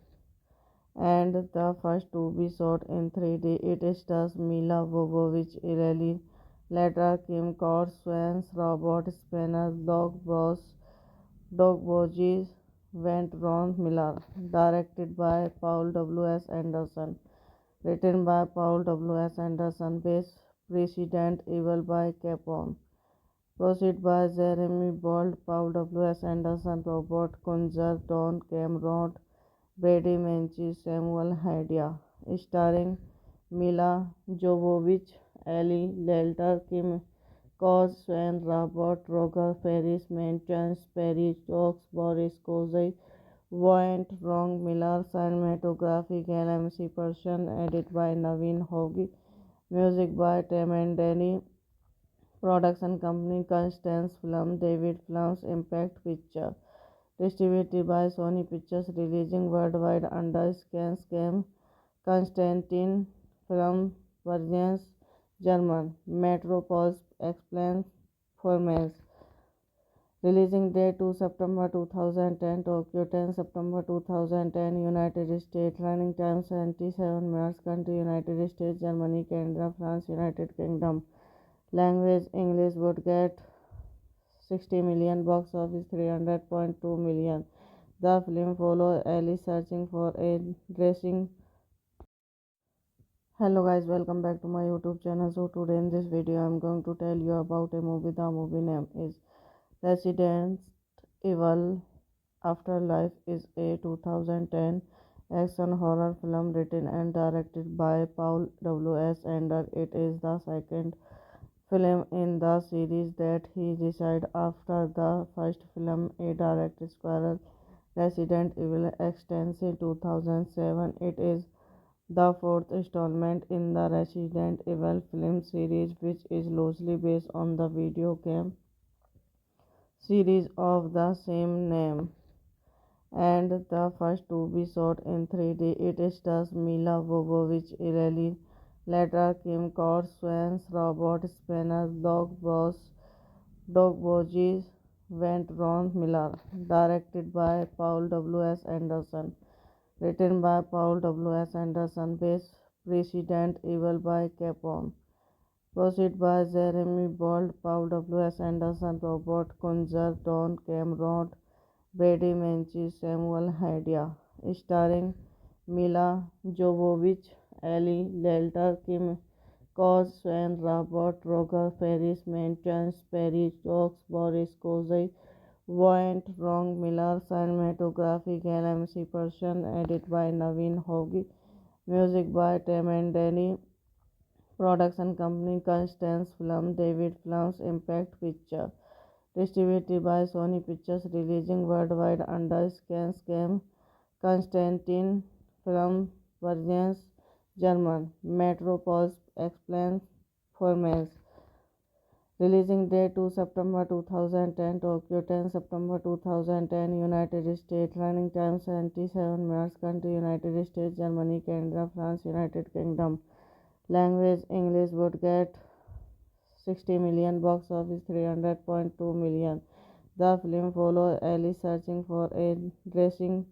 and the first to be shot in 3D. It stars Mila Jovovich, Ellie Ledra, Kim Swans, Robert Spanner, Doug Bogies, Vent Ron Miller. Directed by Paul W.S. Anderson. Written by Paul W.S. Anderson. Based Resident Evil by Capcom. Proceed by Jeremy Bold, Paul W.S. Anderson, Robert Kunzer, Don Cameron, Brady Menchie, Samuel Hadia. Starring Mila Jovovich, Ellie Ledler, Kim Swan, Robert Roger, Ferris Menchance, Perry Stokes, Boris Kozai, Voight, Wrong Miller. Cinematography LMC Person. Edit by Naveen Hogi. Music by Temendeni. Production company Constance Film, David Films, Impact Picture. Distributed by Sony Pictures. Releasing worldwide under Scam Constantine Film Versions, German. Metropole Explains Formats. Releasing date 2 September 2010, Tokyo 10 September 2010, United States. Running time 77 minutes. Country United States, Germany, Canada, France, United Kingdom. Language English. Would get 60 million. Box office 300.2 million. The film follows Ellie searching for a dressing. Hello guys, welcome back to my YouTube channel. So today in this video I'm going to tell you about a movie. The movie name is Resident Evil Afterlife. Is a 2010 action horror film written and directed by Paul W.S. Anderson. It is the second film in the series that he decided after the first film, a direct squirrel Resident Evil extends in 2007. It is the fourth installment in the Resident Evil film series, which is loosely based on the video game series of the same name, and the first to be shot in 3D. It stars Mila Jovovich, Ellie Ledra, Kim Swans, Robert Spanner, Doug Bogies, Vent Ron Miller. Directed by Paul W.S. Anderson. Written by Paul W.S. Anderson. Based Resident Evil by Capcom. Proceed by Jeremy Bold, Paul W.S. Anderson, Robert Kunzer, Don Cameron, Brady Menchie, Samuel Hadia. Starring Mila Jovovich, Ellie Ledler, Kim Swan, Robert Roger, Ferris Menchance, Perry Stokes, Boris Kozai, Voight, Wrong Miller. Cinematography LMC Person. Edit by Naveen Hogi. Music by Temendeni. Production company Constance Film, David Films, Impact Picture. Distributed by Sony Pictures. Releasing worldwide under Scam Constantine Film Versions, German. Metropole Explains Formats. Releasing date 2 September 2010, Tokyo 10 September 2010, United States. Running time 77 minutes. Country United States, Germany, Canada, France, United Kingdom. Language English. Would get 60 million. Box office 300.2 million. The film follows Ellie searching for a dressing.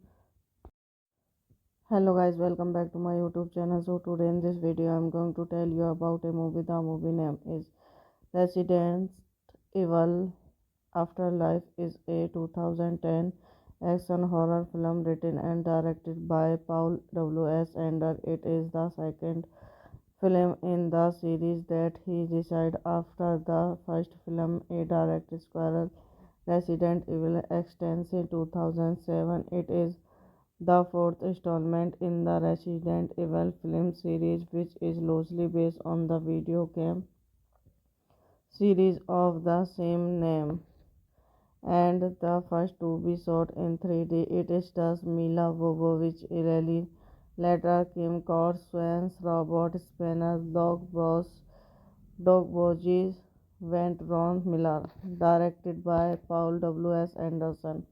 Hello guys, welcome back to my YouTube channel. So today in this video I'm going to tell you about a movie. The movie name is Resident Evil Afterlife. Is a 2010 action horror film written and directed by Paul W.S. Anderson. It is the second film in the series that he decided after the first film, a direct squirrel Resident Evil extends in 2007. It is the fourth installment in the Resident Evil film series, which is loosely based on the video game series of the same name, and the first to be shot in 3D. It stars Mila Jovovich, Ellie Later, Kim Kardashian, Robert Spinner, Doug Boggs, Went Ron Miller. Directed by Paul W.S. Anderson.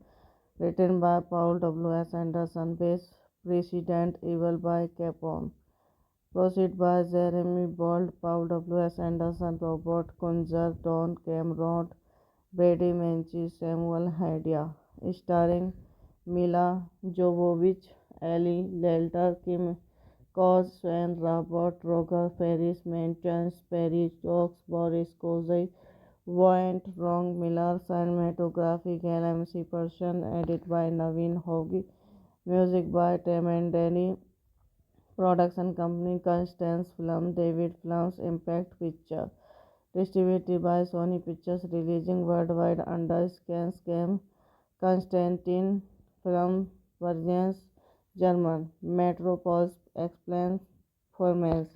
Written by Paul W.S. Anderson. Based Resident Evil by Capcom. Proceed by Jeremy Bold, Paul W.S. Anderson, Robert Kunzer, Don Cameron, Brady Menchie, Samuel Hadia. Starring Mila Jovovich, Ellie Later, Kim Kardashian, Robert Roger, Ferris Mentions, Perry Stokes, Boris Kozai, Voight, Wrong Miller, cinematography, LMC Person, edit by Naveen Hogi, music by Temendeni, production company Constance Film, David Films, Impact Picture, distributed by Sony Pictures, releasing worldwide under Scan, Constantine Film, Versions, German, Metropole Explains Formats.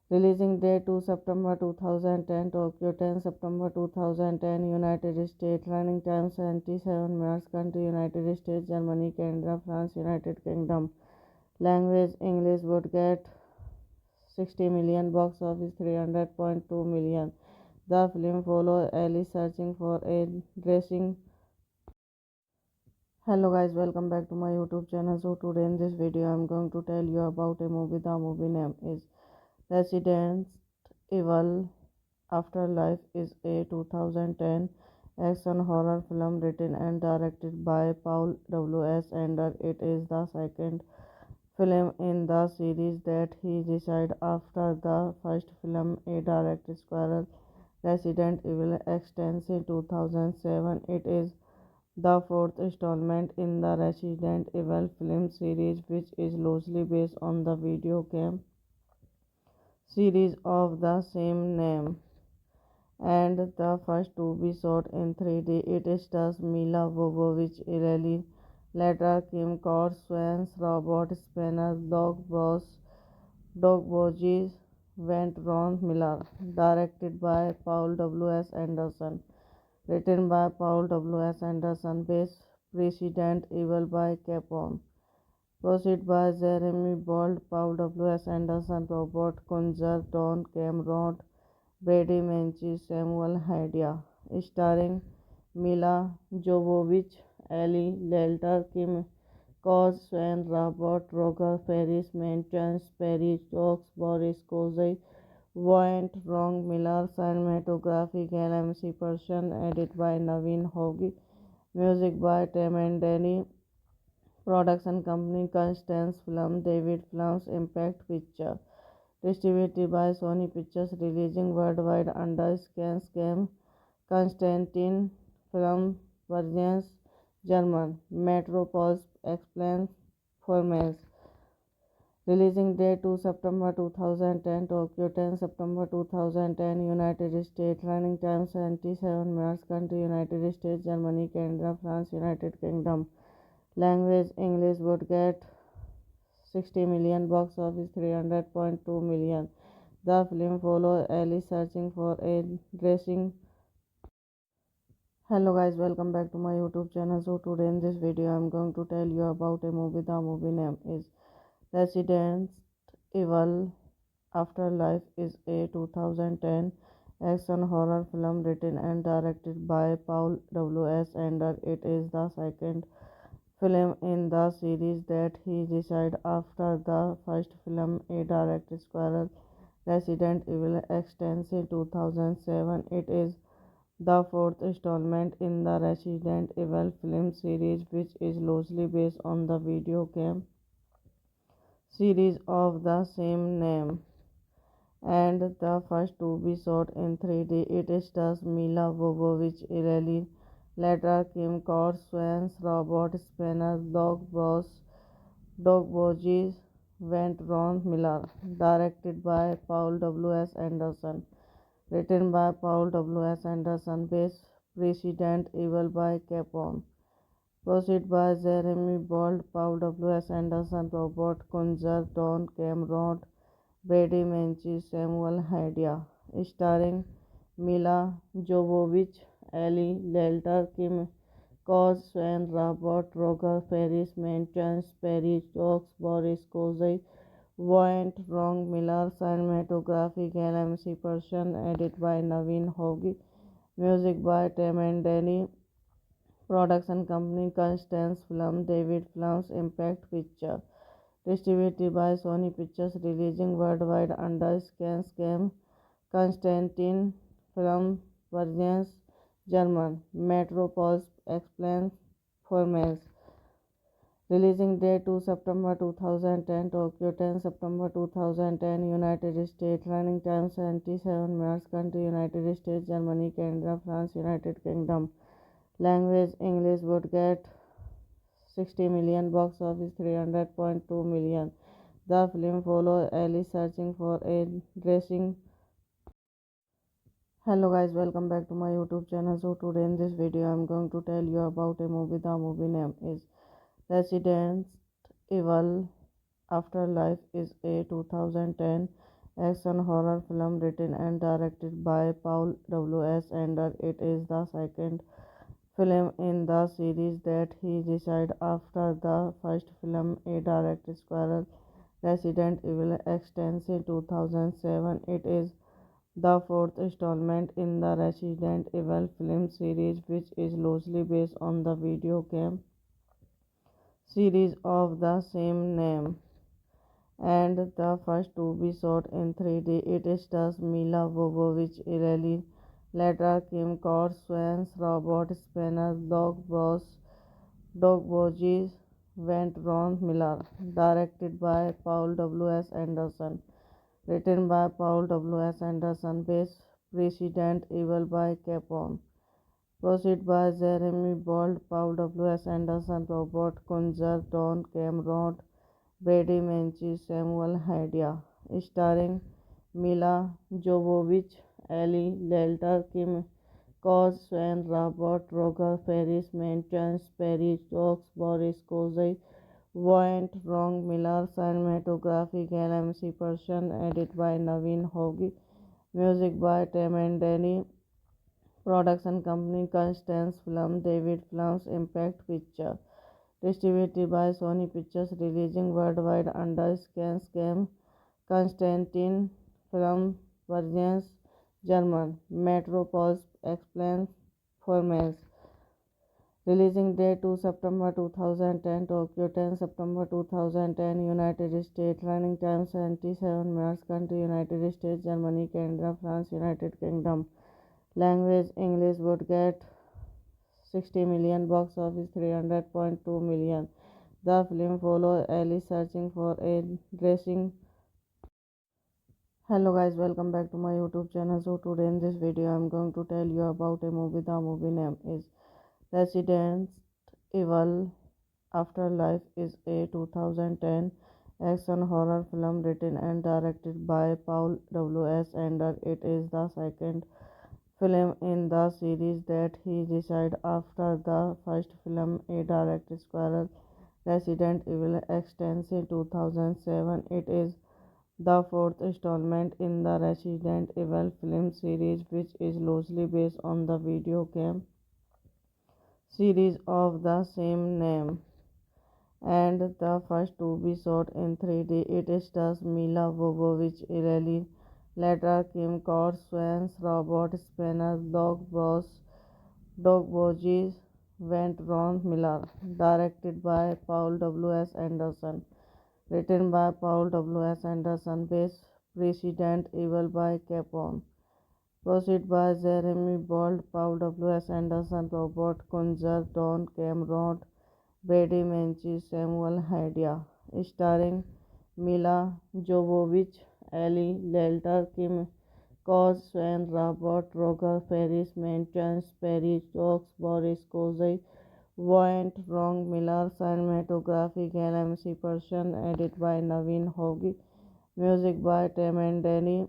Releasing date 2 September 2010, Tokyo 10 September 2010, United States. Running time 77 minutes. Country United States, Germany, Canada, France, United Kingdom. Language English. Would get 60 million. Box office 300.2 million. The film follows Ellie searching for a dressing. Hello guys, welcome back to my YouTube channel. So today in this video I'm going to tell you about a movie. The movie name is Resident Evil Afterlife. Is a 2010 action horror film written and directed by Paul W.S. Anderson. It is the second film in the series that he decided after the first film, a direct squirrel Resident Evil extends in 2007. It is the fourth installment in the Resident Evil film series, which is loosely based on the video game series of the same name, and the first to be shot in 3D. It stars Mila Jovovich, Ellie Later, Kim Kardashian, Robert Spinner, Doug Boggs, Went Ron Miller. Directed by Paul W.S. Anderson. Written by Paul W.S. Anderson. Based Resident Evil by Capcom. Proceed by Jeremy Bold, Paul W.S. Anderson, Robert Kunzer, Don Cameron, Brady Menchie, Samuel Hadia. Starring Mila Jovovich, Ellie Later, Kim Kardashian, Robert Roger, Ferris Mentions, Perry Stokes, Boris Kozai, Voight, Wrong Miller, cinematography, LMC Person, edit by Naveen Hogi, music by Temendeni, production company Constance Film, David Films, Impact Picture, distributed by Sony Pictures, releasing worldwide under Scan, Constantine Film, Versions, German, Metropole Explains Formats. Releasing date 2 September 2010, Tokyo 10 September 2010, United States. Running time 77 minutes. Country United States, Germany, Canada, France, United Kingdom. Language English. Would get 60 million. Box office 300.2 million. The film follows Ellie searching for a dressing. Hello guys, welcome back to my YouTube channel. So today in this video I'm going to tell you about a movie. The movie name is Resident Evil Afterlife. Is a 2010 action horror film written and directed by Paul W.S. Anderson. It is the second film in the series that he decided after the first film, a direct squirrel Resident Evil extends in 2007. It is the fourth installment in the Resident Evil film series, which is loosely based on the video game series of the same name, and the first to be shot in 3D. It stars Mila Jovovich, Ellie Later, Kim Swans, Robert Spanner, Doug Borges, Went Ron Miller. Directed by Paul W. S. Anderson. Written by Paul W. S. Anderson. Based President Evil by Capone. Proceed by Jeremy Bold, Paul W. S. Anderson, Robert Kunzer, Don Cameron, Brady Menchie, Samuel Hadia. Starring Mila Jovovich, Ellie Delter, Kim Cos, Sven Robert, Roger Ferris, Maintenance, Perry Stokes, Boris Kozai, Voint, Wrong Miller, cinematography, LMC Person, edit by Naveen Hogi, music by Temendeni, production company Constance Film, David Films, Impact Picture, distributed by Sony Pictures, releasing worldwide under Scam, Constantine Film, Versions, German, Metropolis Explains Formats. Releasing date 2 September 2010, Tokyo 10 September 2010, United States. Running time 77 minutes. Country United States, Germany, Canada, France, United Kingdom. Language English. Would get 60 million. Box office 300.2 million. The film follows Ellie searching for a dressing. Hello guys, welcome back to my YouTube channel. So today in this video I'm going to tell you about a movie. The movie name is Resident Evil Afterlife. Is a 2010 action horror film written and directed by Paul W. S. Anderson. It is the second film in the series that he decided after the first film, a direct sequel, Resident Evil Extension 2007. It is the fourth installment in the Resident Evil film series, which is loosely based on the video game series of the same name, and the first to be shot in 3D. It stars Mila Jovovich, Ellie Later, Kim Swans, Robert Spanner, Doug Borges, Went Ron Miller. Directed by Paul W. S. Anderson. Written by Paul W. S. Anderson. Based Resident Evil by Capone. Proceed by Jeremy Bold, Paul W. S. Anderson, Robert Kunzer, Don Cameron, Brady Menchie, Samuel Hadia. Starring Mila Jovovich, Ellie Delter, Kim Cos, Sven Robert, Roger Ferris, Maintenance, Perry Stokes, Boris Kozai, Voint, Wrong Miller, cinematography, LMC Person, edit by Naveen Hogi, music by Temendeni, production company Constance Film, David Films, Impact Picture, distributed by Sony Pictures, releasing worldwide under Scam, Constantine Film, Versions, German, Metropolis Explains Formats. Releasing date 2 September 2010, Tokyo 10 September 2010, United States. Running time 77 minutes. Country United States, Germany, Canada, France, United Kingdom. Language English. Would get 60 million. Box office 300.2 million. The film follows Ellie searching for a dressing. Hello guys, welcome back to my YouTube channel. So today in this video I'm going to tell you about a movie. The movie name is Resident Evil Afterlife. Is a 2010 action horror film written and directed by Paul W. S. Anderson. It is the second film in the series that he decided after the first film, a direct sequel, Resident Evil Extension 2007. It is the fourth installment in the Resident Evil film series, which is loosely based on the video game series of the same name, and the first to be shot in 3D. It stars Mila Jovovich, Ellie Later, Kim Swans, Robert Spanner, Doug Borges, Went Ron Miller. Directed by Paul W. S. Anderson. Written by Paul W. S. Anderson. Based Resident Evil by Capone. Proceed by Jeremy Bold, Paul W. S. Anderson, Robert Kunzer, Don Cameron, Brady Menchie, Samuel Hadia. Starring Mila Jovovich, Ellie Delter, Kim Cause, Sven, Robert, Roger, Ferris, Maintenance, Perry, Stokes, Boris, Kozai, Voint, Wrong, Miller, Cinematography, LMC Persian, edit by Naveen Hogi, music by Temendeni,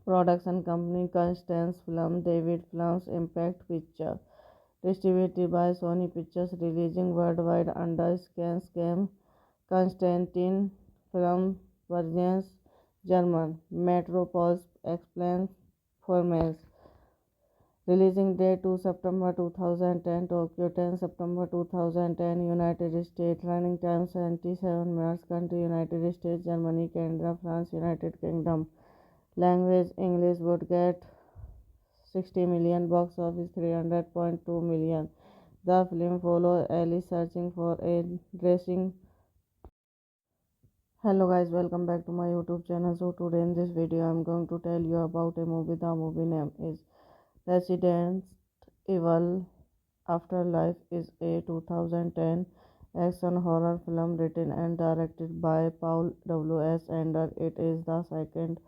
production company Constance Film, David Films, Impact Picture, distributed by Sony Pictures, releasing worldwide under Scam, Constantine Film, Versions, German, Metropolis Explains Formats. Releasing date 2 September 2010, Tokyo 10 September 2010, United States. Running time 77 minutes. Country United States, Germany, Canada, France, United Kingdom. Language English. Would get 60 million. Box office 300.2 million. The film follows Ellie searching for a dressing. Hello guys, welcome back to my YouTube channel. So today in this video I'm going to tell you about a movie. The movie name is Resident Evil Afterlife is a 2010 action horror film written and directed by Paul W.S. Anderson. It is the second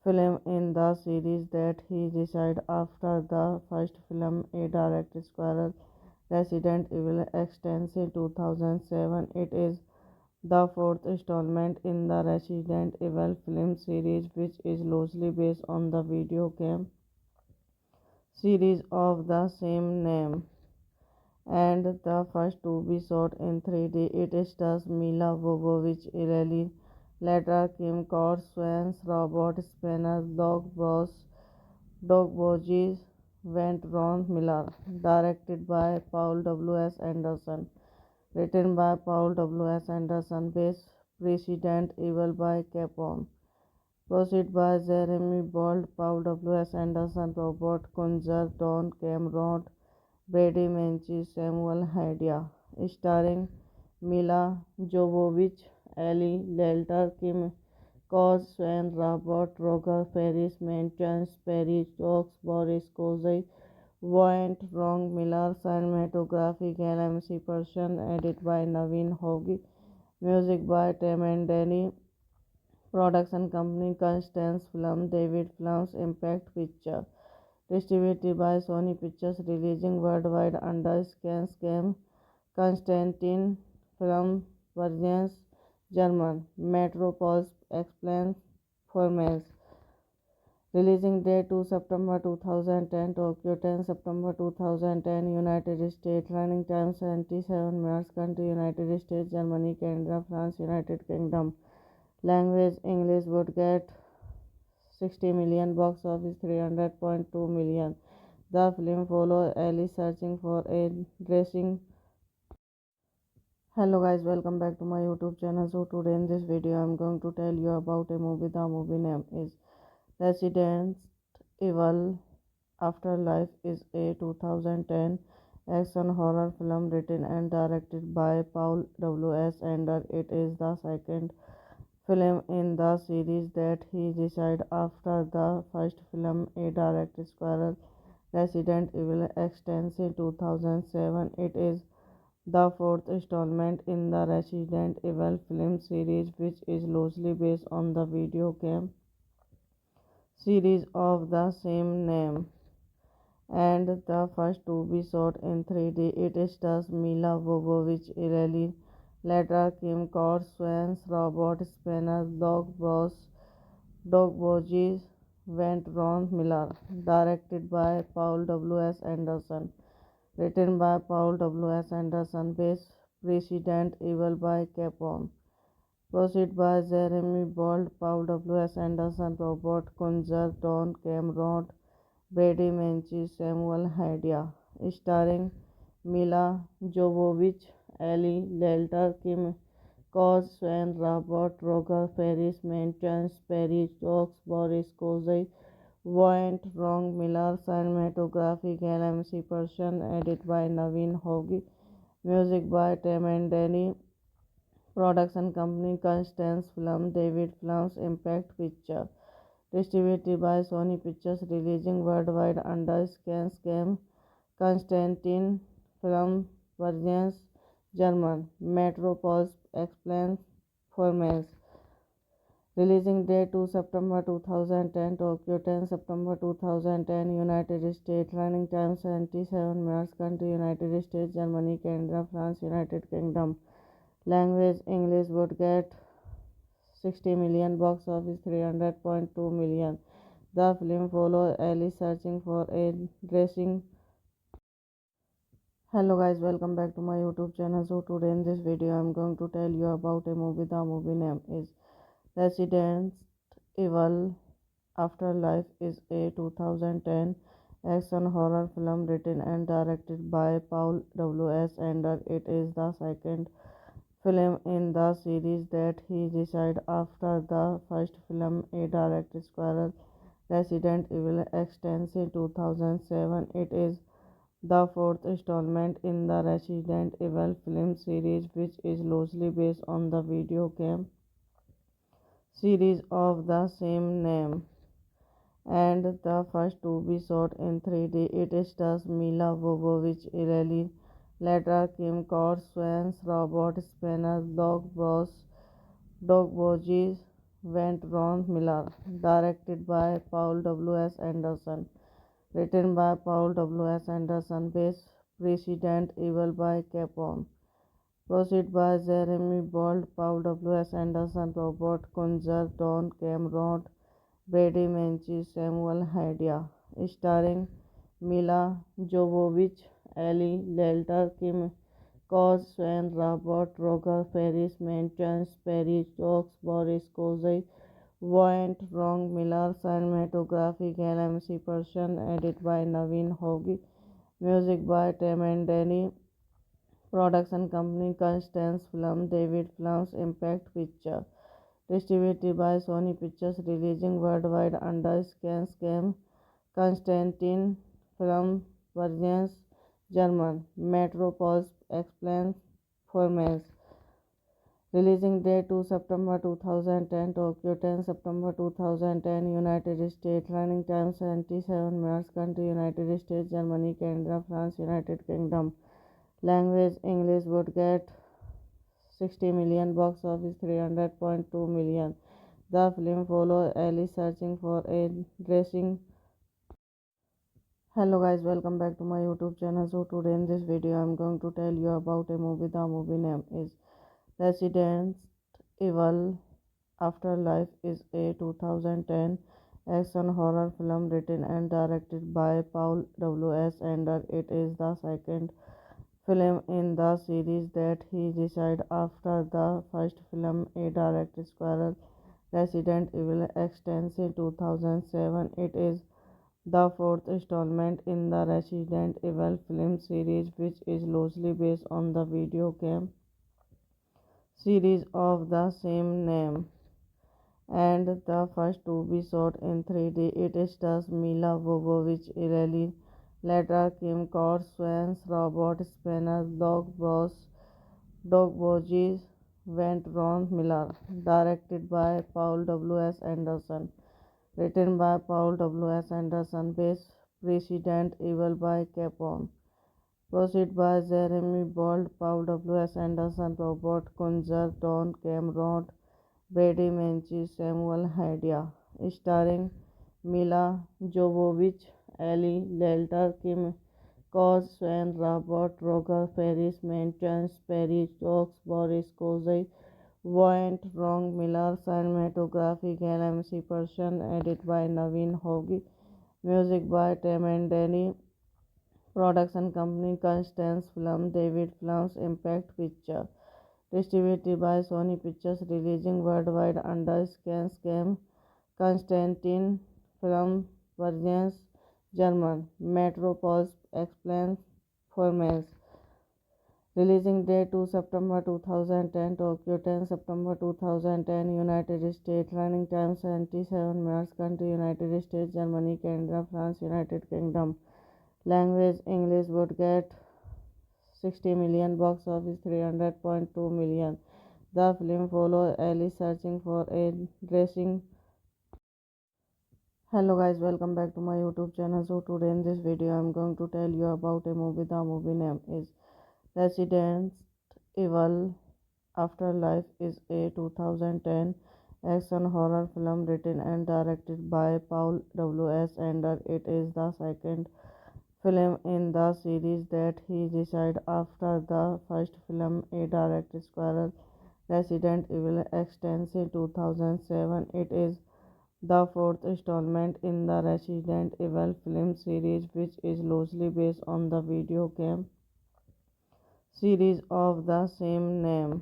film in the series that he decided after the first film, a direct squirrel Resident Evil extension 2007. It is the fourth installment in the Resident Evil film series, which is loosely based on the video game series of the same name, and the first to be shot in 3D. It stars Mila Jovovich, Ellie Later, Kim Kardashian, Robert Spanner, Doug Boggs, Went Ron Miller. Directed by Paul W.S. Anderson. Written by Paul W.S. Anderson. Based Resident Evil by Capcom. Proceed by Jeremy Bold, Paul W.S. Anderson, Robert Kunzer, Don Cameron, Brady Menchie, Samuel Hadia. Starring Mila Jovovich, Ellie Later, Kim Cos, Sven, Robert, Roger, Ferris, Maintenance, Perry, Stokes, Boris Kozai, Voint, Wrong, Miller, Cinematography, LMC Persian, edit by Naveen Hogi, music by Temendeni, production company Constance Film, David Films, Impact Picture, distributed by Sony Pictures, releasing worldwide under Scam, Constantine Film, Versions, German, Metropolis Explains Formats. Releasing date 2 September 2010, Tokyo 10 September 2010, United States. Running time 77 minutes. Country United States, Germany, Canada, France, United Kingdom. Language English. Would get 60 million. Box office 300.2 million. The film follows Ellie searching for a dressing. Hello guys, welcome back to my YouTube channel. So today in this video I'm going to tell you about a movie. The movie name is Resident Evil Afterlife is a 2010 action horror film written and directed by Paul W.S. Anderson. It is the second film in the series that he decided after the first film, a direct squirrel Resident Evil extension 2007. It is the fourth installment in the Resident Evil film series, which is loosely based on the video game series of the same name, and the first to be shot in 3D. It stars Mila Jovovich, Ellie Later, Kim Kardashian, Robert Spanner, Doug Boggs, Went Ron Miller. Directed by Paul W.S. Anderson. Written by Paul W.S. Anderson. Based Resident Evil by Capcom. Proceed by Jeremy Bold, Paul W.S. Anderson, Robert Kunzer, Don Cameron, Brady Menchie, Samuel Hadia. Starring Mila Jovovich, Ellie Later, Kim Cos, Sven, Robert, Roger, Ferris, Maintenance, Perry, Stokes, Boris Kozai, Voint, Wrong, Miller, Cinematography, LMC Persian, edit by Naveen Hogi, music by Temendeni, production company Constance Film, David Films, Impact Picture, distributed by Sony Pictures, releasing worldwide under Scam, Constantine Film, Versions, German, Metropolis Explains Formats. Releasing date 2 September 2010, Tokyo 10 September 2010, United States. Running time 77 minutes. Country United States, Germany, Canada, France, United Kingdom. Language English. Would get 60 million. Box office 300.2 million. The film follows Ellie searching for a dressing. Hello guys, welcome back to my YouTube channel. So today in this video I'm going to tell you about a movie. The movie name is Resident Evil Afterlife is a 2010 action horror film written and directed by Paul W.S. Anderson. It is the second film in the series that he decided after the first film, a direct sequel, Resident Evil Extends in 2007. It is the fourth installment in the Resident Evil film series, which is loosely based on the video game series of the same name, and the first to be shot in 3D. It stars Mila Jovovich, Ellie Later, Kim Kardashian, Robert Spanner, Doug Bozzi, Went Ron Miller. Directed by Paul W.S. Anderson. Written by Paul W.S. Anderson. Based Resident Evil by Capcom. Produced by Jeremy Bold, Paul W.S. Anderson, Robert Kunzer, Don Cameron, Brady Menchie, Samuel Hadia. Starring Mila Jovovich, Ellie Later, Kim Kardashian, Robert Roger, Ferris Menchance, Perry Stokes, Boris Kozy, Voight, Wrong Miller. Cinematography MC Person. Edit by Naveen Hogi. Music by Temendeni. Production company Constance Film, David Films, Impact Picture. Distributed by Sony Pictures. Releasing worldwide under Scan. Constantine Film Versions, German. Metropole Explains Formats. Releasing date 2 September 2010, Tokyo 10 September 2010, United States. Running time 77 minutes. Country United States, Germany, Canada, France, United Kingdom. Language English. Would get 60 million. Box office 300.2 million. The film follows Ellie searching for a dressing. Hello guys, welcome back to my YouTube channel. So today in this video I'm going to tell you about a movie. The movie name is Resident Evil Afterlife is a 2010 action horror film written and directed by Paul W.S. Anderson. It is the second film in the series that he decided after the first film, a direct sequel, Resident Evil Extends in 2007. It is the fourth installment in the Resident Evil film series, which is loosely based on the video game series of the same name, and the first to be shot in 3D. It stars Mila Jovovich, Ellie Later, Kim Kardashian, Robert Spanner, Doug Bozzi, Went Ron Miller. Directed by Paul W.S. Anderson. Written by Paul W.S. Anderson. Based Resident Evil by Capcom. Produced by Jeremy Bold, Paul W.S. Anderson, Robert Kunzer, Don Cameron, Brady Menchie, Samuel Hadia. Starring Mila Jovovich, Ellie Later, Kim Kardashian, Robert Roger, Ferris Menchance, Perry Stokes, Boris Kozy, Voight, Wrong Miller. Cinematography MC Person. Edit by Naveen Hogi. Music by Temendeni. Production company Constance Film, David Films, Impact Picture. Distributed by Sony Pictures. Releasing worldwide under Scan. Constantine Film Versions, German. Metropole Explains Formats. Releasing date 2 September 2010, Tokyo 10 September 2010, United States. Running time 77 minutes. Country United States, Germany, Canada, France, United Kingdom. Language English. Would get 60 million. Box office 300.2 million. The film follows Ellie searching for a dressing. Hello guys, welcome back to my YouTube channel. So today in this video I'm going to tell you about a movie. The movie name is Resident Evil Afterlife is a 2010 action horror film written and directed by Paul W.S. Anderson. It is the second film in the series that he decided after the first film, a direct sequel, Resident Evil Extension 2007. It is the fourth installment in the Resident Evil film series, which is loosely based on the video game series of the same name,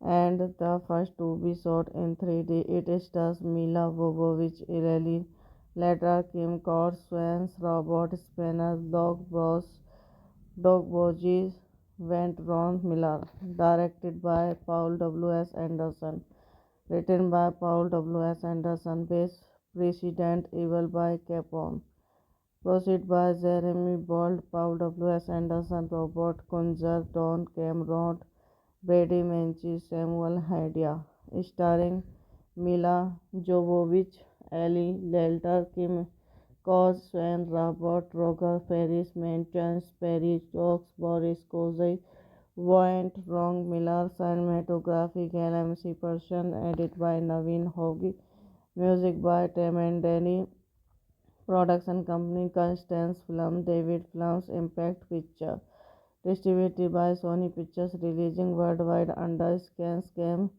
and the first to be shot in 3D. It stars Mila Jovovich, Ellie Later, Kim Kardashian's Robert Spanner, Doug Boggs, Went Ron Miller. Directed by Paul W.S. Anderson. Written by Paul W.S. Anderson. Based Resident Evil by Capcom. Proceed by Jeremy Bold, Paul W.S. Anderson, Robert Kunzer, Don Cameron, Brady Menchie, Samuel Hadia. Starring Mila Jovovich, Ellie Later, Kim Kardashian, Robert Roger, Paris Maintenance, Perry Stokes, Boris Kozai, Wyatt Wrong Miller, cinematography, LMC Person, edit by Naveen Hogi, music by Temendeni, production company Constance Film, David Films, Impact Picture, distributed by Sony Pictures, releasing worldwide under Scan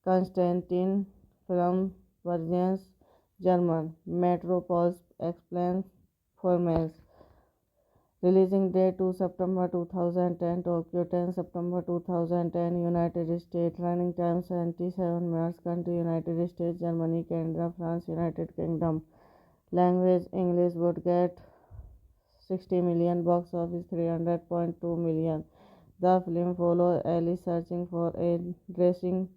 Constantine Film Versions, German, Metropole Explains Formats. Releasing date 2 September 2010, Tokyo 10 September 2010, United States. Running time 77 minutes. Country United States, Germany, Canada, France, United Kingdom. Language English. Would get 60 million, box office 300.2 million. The film follows Ellie searching for a dressing